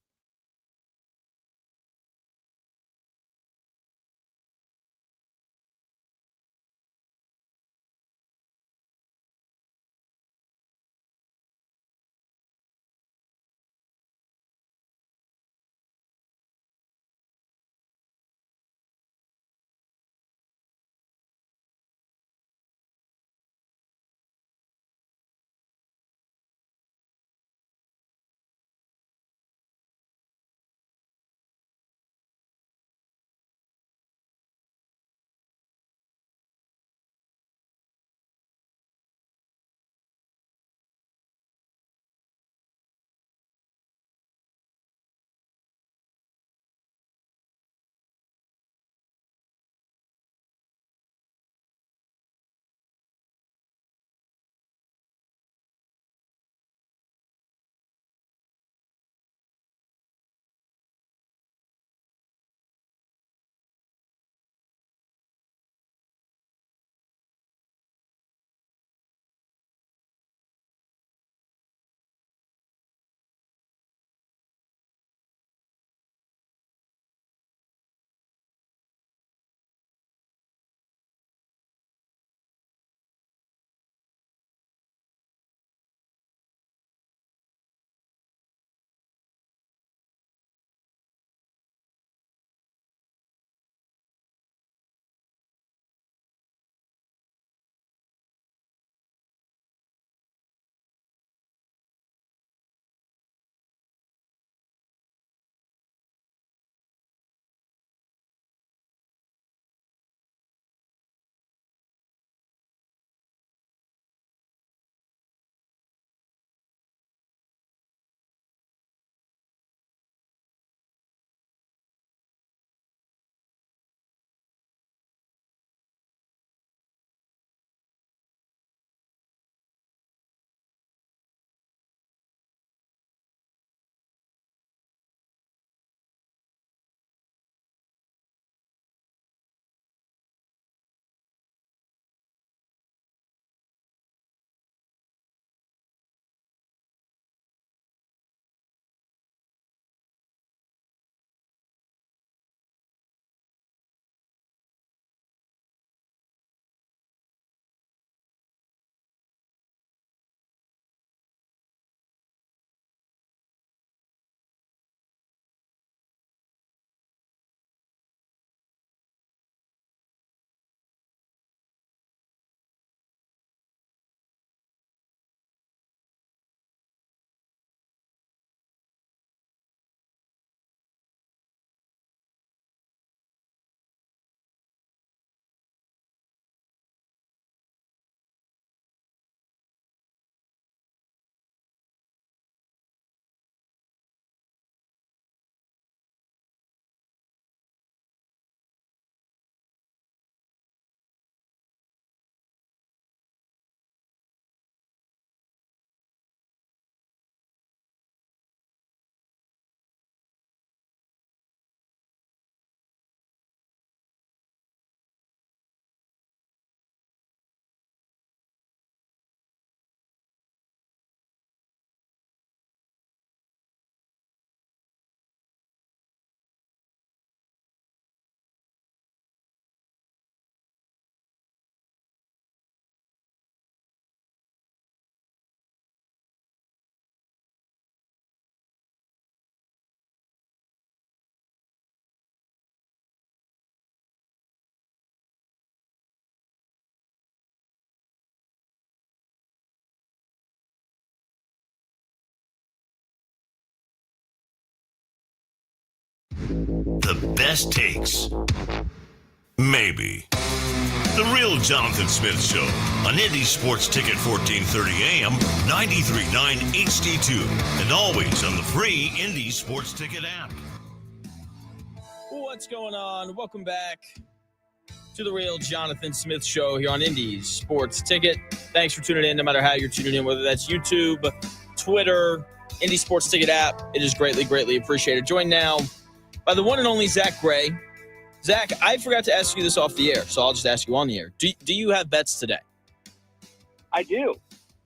Speaker 1: The best takes. Maybe. The Real Jonathan Smith Show on Indy Sports Ticket 1430 AM, 93.9 HD2, and always on the free Indy Sports Ticket app.
Speaker 2: What's going on? Welcome back to the Real Jonathan Smith Show here on Indy Sports Ticket. Thanks for tuning in, no matter how you're tuning in, whether that's YouTube, Twitter, Indy Sports Ticket app. It is greatly, greatly appreciated. Joined now by the one and only Zach Gray. Zach, I forgot to ask you this off the air, so I'll just ask you on the air. Do you have bets today?
Speaker 8: I do.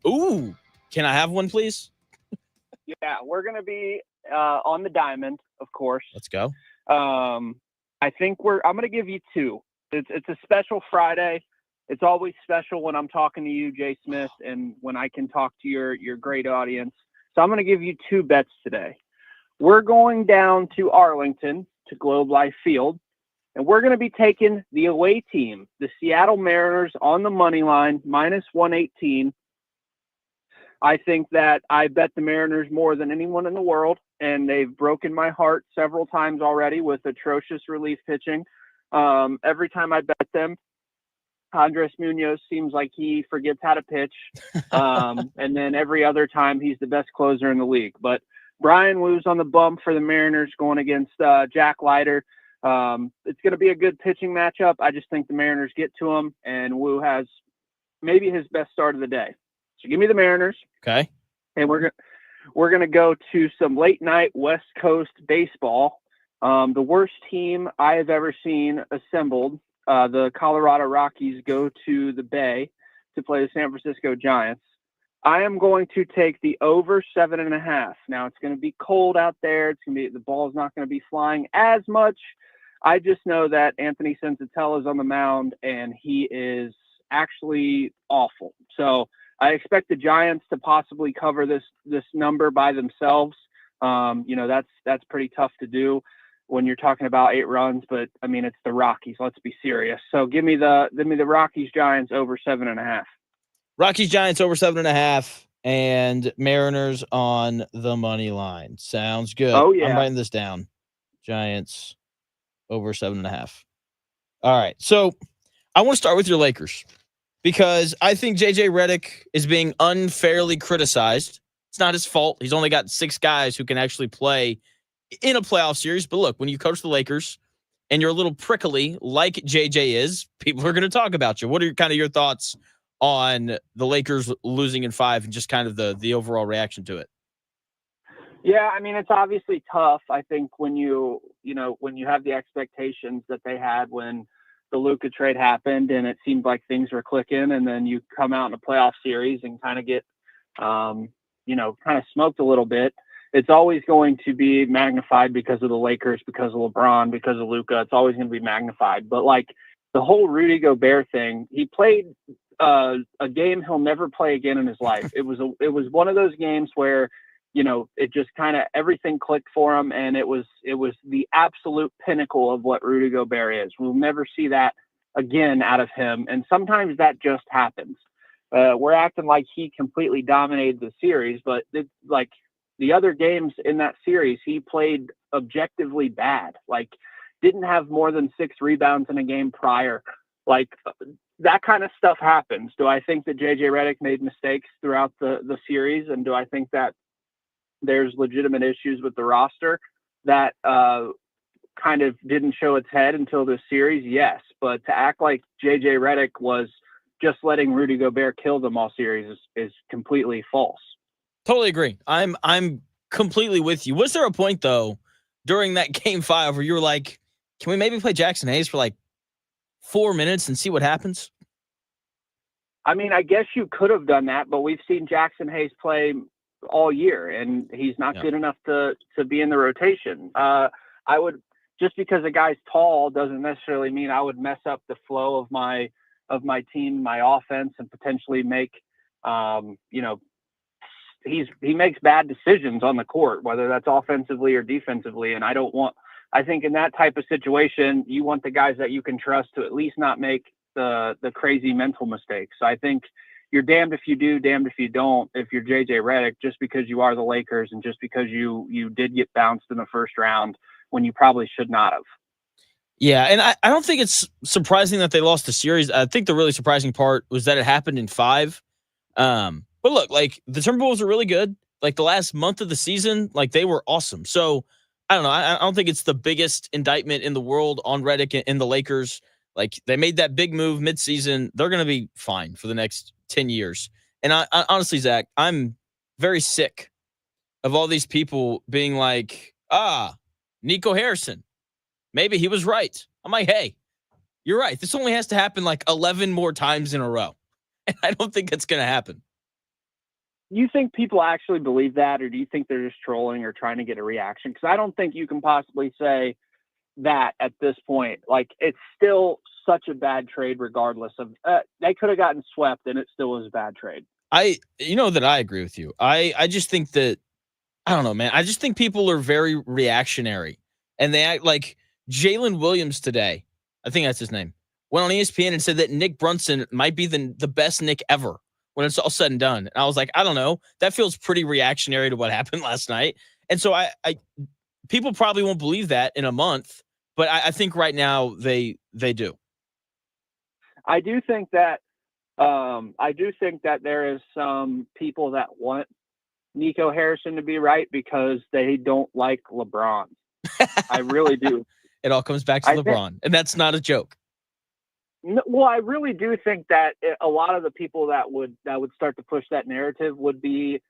Speaker 2: Ooh, can I have one, please?
Speaker 8: Yeah, we're going to be on the diamond, of course.
Speaker 2: Let's go.
Speaker 8: I think I'm going to give you two. It's a special Friday. It's always special when I'm talking to you, Jay Smith, and when I can talk to your great audience. So I'm going to give you two bets today. We're going down to Arlington, to Globe Life Field, and we're going to be taking the away team, the Seattle Mariners, on the money line, minus 118. I think that I bet the Mariners more than anyone in the world, and they've broken my heart several times already with atrocious relief pitching. Every time I bet them, Andres Munoz seems like he forgets how to pitch. And then every other time he's the best closer in the league. But Brian Woo's on the bump for the Mariners going against Jack Leiter. It's going to be a good pitching matchup. I just think the Mariners get to him, and Woo has maybe his best start of the day. So give me the Mariners.
Speaker 2: Okay.
Speaker 8: And we're going to go to some late night West Coast baseball. The worst team I have ever seen assembled. The Colorado Rockies go to the Bay to play the San Francisco Giants. I am going to take the over 7.5. Now it's going to be cold out there. The ball's not going to be flying as much. I just know that Anthony Sensatella is on the mound and he is actually awful. So I expect the Giants to possibly cover this number by themselves. That's pretty tough to do when you're talking about 8 runs, but I mean, it's the Rockies. Let's be serious. So give me the Rockies Giants over 7.5.
Speaker 2: Rockies Giants over 7.5 and Mariners on the money line. Sounds good.
Speaker 8: Oh, yeah.
Speaker 2: I'm writing this down. Giants over 7.5. All right. So I want to start with your Lakers because I think JJ Redick is being unfairly criticized. It's not his fault. He's only got 6 guys who can actually play in a playoff series. But look, when you coach the Lakers and you're a little prickly like JJ is, people are going to talk about you. What are kind of your thoughts on the Lakers losing in 5 and just kind of the overall reaction to it?
Speaker 8: Yeah, I mean, it's obviously tough. I think when you have the expectations that they had when the Luka trade happened and it seemed like things were clicking, and then you come out in a playoff series and kind of get, kind of smoked a little bit. It's always going to be magnified because of the Lakers, because of LeBron, because of Luka. It's always going to be magnified. But like the whole Rudy Gobert thing, he played a game he'll never play again in his life. It was one of those games where, it just kind of everything clicked for him, and it was the absolute pinnacle of what Rudy Gobert is. We'll never see that again out of him, and sometimes that just happens. We're acting like he completely dominated the series, but the other games in that series, he played objectively bad. Like, didn't have more than 6 rebounds in a game prior. Like, that kind of stuff happens. Do I think that JJ Redick made mistakes throughout the series? And do I think that there's legitimate issues with the roster that kind of didn't show its head until this series? Yes. But to act like JJ Redick was just letting Rudy Gobert kill them all series is completely false.
Speaker 2: Totally agree. I'm completely with you. Was there a point though during that game 5 where you were like, can we maybe play Jackson Hayes for like 4 minutes and see what happens?
Speaker 8: I mean, I guess you could have done that, but we've seen Jackson Hayes play all year, and he's not good enough to be in the rotation. I would, just because a guy's tall doesn't necessarily mean I would mess up the flow of my team, my offense, and potentially make, he makes bad decisions on the court, whether that's offensively or defensively. And I think in that type of situation, you want the guys that you can trust to at least not make the crazy mental mistakes. So I think you're damned if you do, damned if you don't, if you're JJ Redick, just because you are the Lakers and just because you did get bounced in the first round. when you probably should not have.
Speaker 2: Yeah, and I don't think it's surprising that they lost the series. I think the really surprising part was that it happened in 5. But look, like the Timberwolves are really good. Like the last month of the season, like they were awesome. So I don't know. I don't think it's the biggest indictment in the world on Redick and the Lakers. Like they made that big move midseason. They're going to be fine for the next 10 years. And I honestly, Zach, I'm very sick of all these people being like, Nico Harrison, maybe he was right. I'm like, hey, you're right. This only has to happen like 11 more times in a row. And I don't think it's going to happen.
Speaker 8: You think people actually believe that, or do you think they're just trolling or trying to get a reaction? Because I don't think you can possibly say that at this point. Like, it's still such a bad trade regardless of they could have gotten swept and it still was a bad trade.
Speaker 2: You know that I agree with you. I just think that, I don't know, man. I just think people are very reactionary and they act like Jalen Williams today, I think that's his name, went on ESPN and said that Nick Brunson might be the best Nick ever when it's all said and done. And I was like, I don't know. That feels pretty reactionary to what happened last night. And so I people probably won't believe that in a month, but I think right now they do.
Speaker 8: I do think that there is some people that want Nico Harrison to be right because they don't like LeBron. I really do.
Speaker 2: It all comes back to LeBron, and that's not a joke.
Speaker 8: Well, I really do think that a lot of the people that would start to push that narrative would be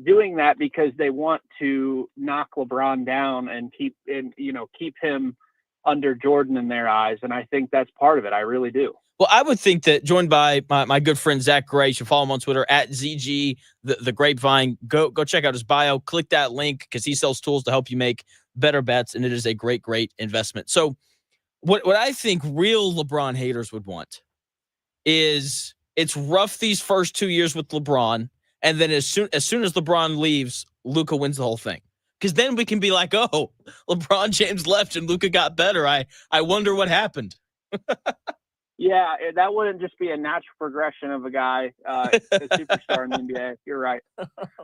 Speaker 8: doing that because they want to knock LeBron down and keep him under Jordan in their eyes, and I think that's part of it. I really do.
Speaker 2: Well, I would think that, joined by my good friend Zach Gray. You should follow him on Twitter at ZG the Grapevine. Go check out his bio. Click that link because he sells tools to help you make better bets, and it is a great investment. So what I think real LeBron haters would want is it's rough these first 2 years with LeBron, and then as soon as LeBron leaves, Luka wins the whole thing. Because then we can be like, oh, LeBron James left and Luka got better. I wonder what happened.
Speaker 8: Yeah, that wouldn't just be a natural progression of a guy, a superstar in the NBA. You're right.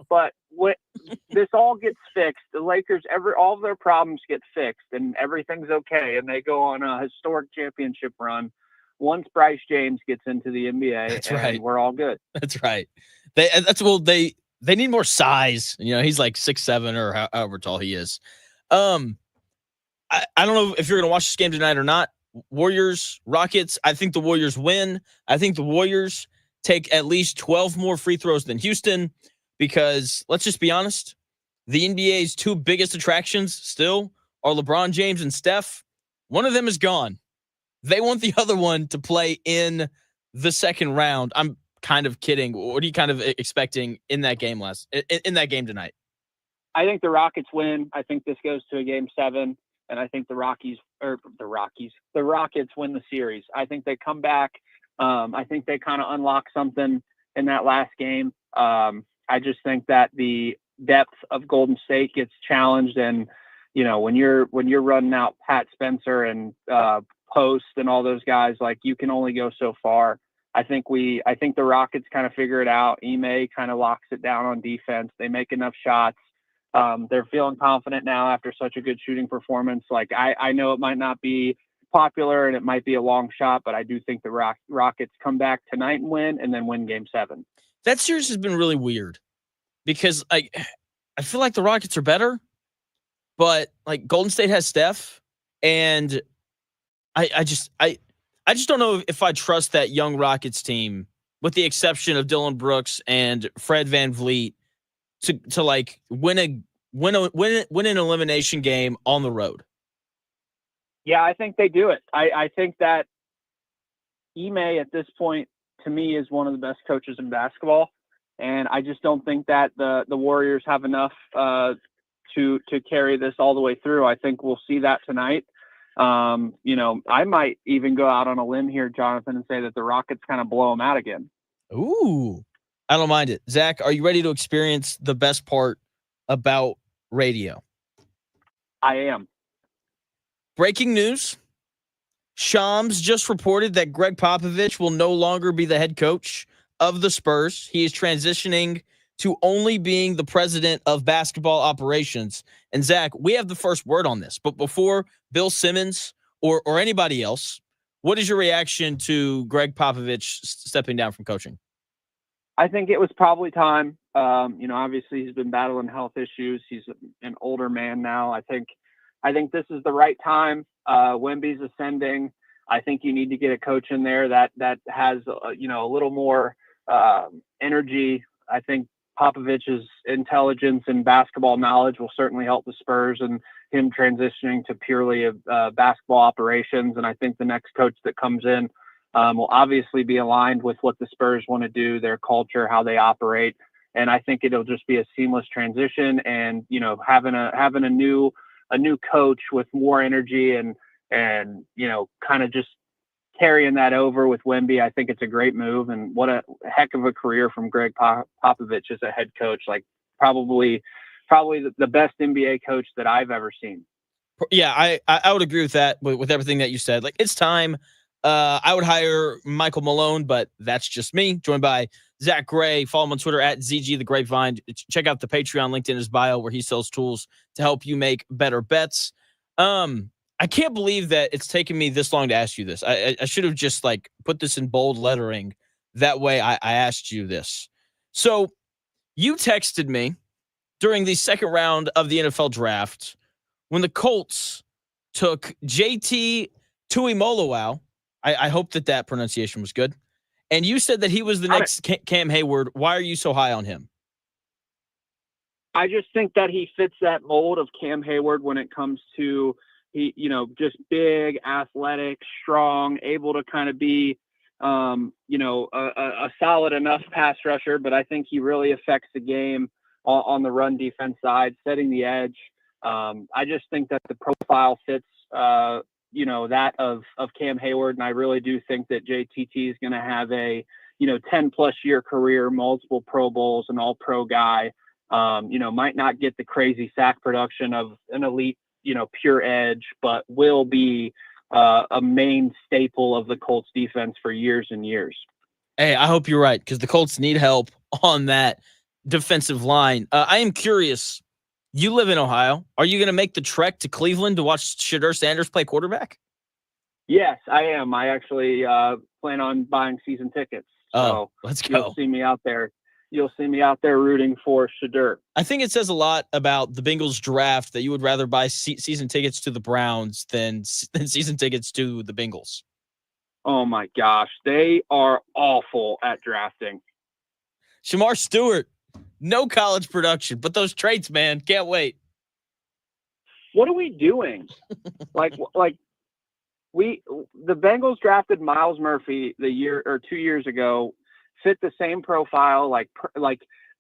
Speaker 8: But this all gets fixed. The Lakers, all of their problems get fixed, and everything's okay, and they go on a historic championship run once Bryce James gets into the NBA.
Speaker 2: That's
Speaker 8: and
Speaker 2: right.
Speaker 8: We're all good.
Speaker 2: That's right. They need more size. You know, he's like 6'7" or however tall he is. I don't know if you're going to watch this game tonight or not. Warriors, Rockets, I think the Warriors win. I think the Warriors take at least 12 more free throws than Houston because, let's just be honest, the NBA's 2 biggest attractions still are LeBron James and Steph. One of them is gone. They want the other one to play in the second round. I'm kind of kidding. What are you kind of expecting in that game tonight?
Speaker 8: I think the Rockets win. I think this goes to a game 7. And I think the Rockets win the series. I think they come back. I think they kind of unlock something in that last game. I just think that the depth of Golden State gets challenged. And, you know, when you're running out Pat Spencer and Post and all those guys, like you can only go so far. I think the Rockets kind of figure it out. Ime kind of locks it down on defense. They make enough shots. They're feeling confident now after such a good shooting performance. Like I know it might not be popular and it might be a long shot, but I do think the Rockets come back tonight and win, and then win game 7.
Speaker 2: That series has been really weird because I feel like the Rockets are better, but like Golden State has Steph, and I just don't know if I trust that young Rockets team, with the exception of Dylan Brooks and Fred VanVleet, to like win an elimination game on the road.
Speaker 8: Yeah, I think they do it. I think that Ime at this point, to me, is one of the best coaches in basketball. And I just don't think that the Warriors have enough to carry this all the way through. I think we'll see that tonight. You know, I might even go out on a limb here, Jonathan, and say that the Rockets kind of blow them out again.
Speaker 2: Ooh, I don't mind it. Zach, are you ready to experience the best part about radio?
Speaker 8: I am.
Speaker 2: Breaking news. Shams just reported that Greg Popovich will no longer be the head coach of the Spurs. He is transitioning to only being the president of basketball operations. And Zach, we have the first word on this. But before Bill Simmons or anybody else, what is your reaction to Greg Popovich stepping down from coaching?
Speaker 8: I think it was probably time. Obviously he's been battling health issues. He's an older man now. I think this is the right time. Wemby's ascending. I think you need to get a coach in there that has a little more energy. I think Popovich's intelligence and basketball knowledge will certainly help the Spurs and him transitioning to purely basketball operations. And I think the next coach that comes in will obviously be aligned with what the Spurs want to do, their culture, how they operate. And I think it'll just be a seamless transition. And having a new coach with more energy and kind of just carrying that over with Wemby, I think it's a great move. And what a heck of a career from Greg Popovich as a head coach. Like probably the best NBA coach that I've ever seen.
Speaker 2: Yeah, I would agree with that, with everything that you said. Like, it's time. I would hire Michael Malone, but that's just me. Joined by Zach Gray. Follow him on Twitter at ZG The Grapevine. Check out the Patreon linked in his bio where he sells tools to help you make better bets. I can't believe that it's taken me this long to ask you this. I should have just put this in bold lettering. That way I asked you this. So you texted me during the second round of the NFL draft when the Colts took JT Tuimoloau. I hope that pronunciation was good. And you said that he was the next Cam Hayward. Why are you so high on him?
Speaker 8: I just think that he fits that mold of Cam Hayward when it comes to just big, athletic, strong, able to kind of be, a solid enough pass rusher. But I think he really affects the game on the run defense side, setting the edge. I just think that the profile fits, that of Cam Hayward. And I really do think that JTT is going to have a, 10+ year career, multiple Pro Bowls, an all pro guy. Might not get the crazy sack production of an elite, pure edge, but will be a main staple of the Colts defense for years and years.
Speaker 2: Hey, I hope you're right, because the Colts need help on that defensive line. I am curious. You live in Ohio. Are you going to make the trek to Cleveland to watch Shedeur Sanders play quarterback?
Speaker 8: Yes, I am. I actually plan on buying season tickets. So
Speaker 2: let's go.
Speaker 8: You'll see me out there. You'll see me out there rooting for Shedeur.
Speaker 2: I think it says a lot about the Bengals draft that you would rather buy season tickets to the Browns than season tickets to the Bengals.
Speaker 8: Oh my gosh, they are awful at drafting.
Speaker 2: Shamar Stewart, no college production, but those traits, man, can't wait.
Speaker 8: What are we doing? the Bengals drafted Miles Murphy the year or 2 years ago, fit the same profile, like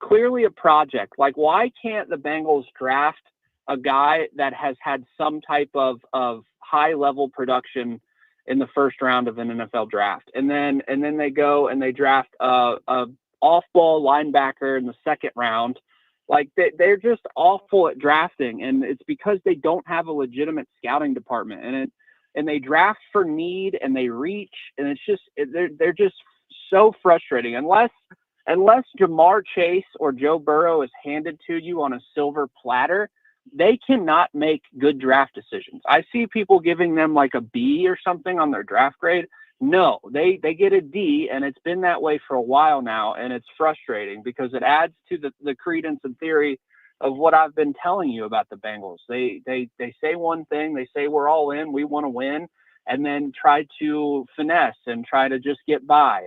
Speaker 8: clearly a project. Like, why can't the Bengals draft a guy that has had some type of high level production in the first round of an NFL draft? And then they go and they draft a off-ball linebacker in the second round. Like, they're just awful at drafting, and it's because they don't have a legitimate scouting department. And they draft for need and they reach, and it's just they're just so frustrating. Unless Jamar Chase or Joe Burrow is handed to you on a silver platter, they cannot make good draft decisions. I see people giving them like a B or something on their draft grade. No, they get a D, and it's been that way for a while now, and it's frustrating because it adds to the credence and theory of what I've been telling you about the Bengals. They say one thing, they say we're all in, we want to win, and then try to finesse and try to just get by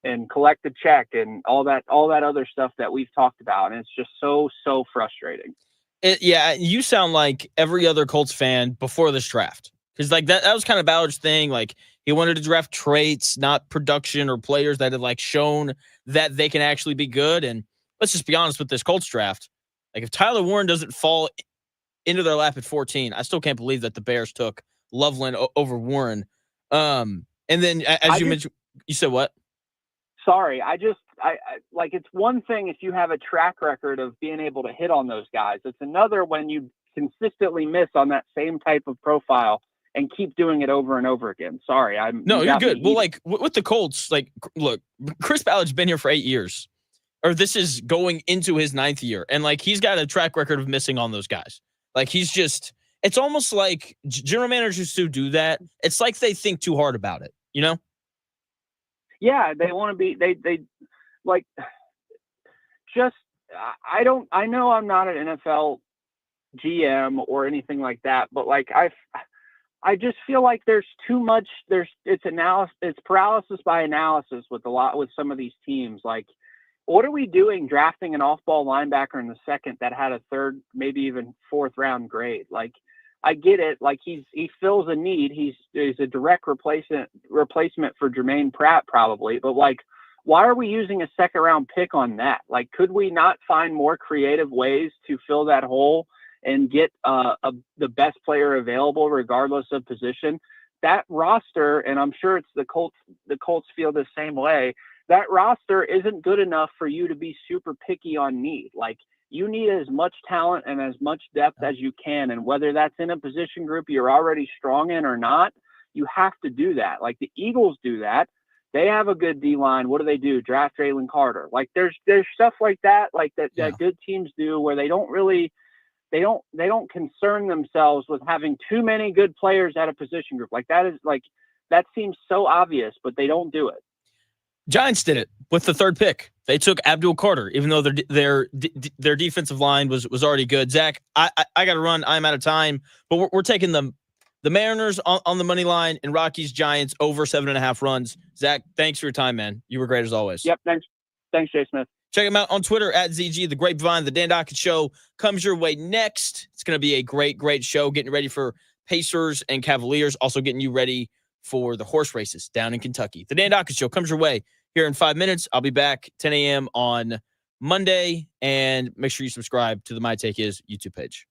Speaker 8: and collect the check and all that other stuff that we've talked about. And it's just so frustrating.
Speaker 2: Yeah, you sound like every other Colts fan before this draft. Because that was kind of Ballard's thing. Like, he wanted to draft traits, not production or players that had shown that they can actually be good. And let's just be honest with this Colts draft. Like, if Tyler Warren doesn't fall into their lap at 14, I still can't believe that the Bears took Loveland over Warren. And then, as you mentioned, you said what?
Speaker 8: Sorry, I it's one thing if you have a track record of being able to hit on those guys. It's another when you consistently miss on that same type of profile and keep doing it over and over again. Sorry,
Speaker 2: you're good. Well, with the Colts, look, Chris Ballard's been here for 8 years. or this is going into his 9th year. And like, he's got a track record of missing on those guys. Like, he's just, it's almost like general managers who do that. It's like they think too hard about it, you know?
Speaker 8: Yeah. They want to be, they like, just, I know I'm not an NFL GM or anything like that, but like, I just feel like there's too much, it's paralysis by analysis with some of these teams. Like, what are we doing drafting an off-ball linebacker in the 2nd that had a 3rd, maybe even 4th round grade? Like, I get it. Like, he fills a need. He's a direct replacement for Jermaine Pratt probably, but like, why are we using a 2nd round pick on that? Like, could we not find more creative ways to fill that hole and get the best player available regardless of position? That roster, and I'm sure it's the Colts feel the same way, that roster isn't good enough for you to be super picky on need. Like, you need as much talent and as much depth as you can. And whether that's in a position group you're already strong in or not, you have to do that. Like, the Eagles do that. They have a good D-line. What do? Draft Jalen Carter. Like, there's stuff like that, like that good teams do, where they don't concern themselves with having too many good players at a position group. Like, that seems so obvious, but they don't do it.
Speaker 2: Giants did it with the 3rd pick. They took Abdul Carter, even though their defensive line was already good. Zach, I got to run. I'm out of time, but we're taking the Mariners on the money line and Rockies Giants over 7.5 runs. Zach, thanks for your time, man. You were great as always.
Speaker 8: Yep, thanks, Jay Smith.
Speaker 2: Check him out on Twitter at ZG. The Grapevine, the Dan Dockett Show comes your way next. It's going to be a great show. Getting ready for Pacers and Cavaliers. Also getting you ready for the horse races down in Kentucky. The Dan Dockett Show comes your way here in 5 minutes. I'll be back 10 a.m. on Monday. And make sure you subscribe to the My Take Is YouTube page.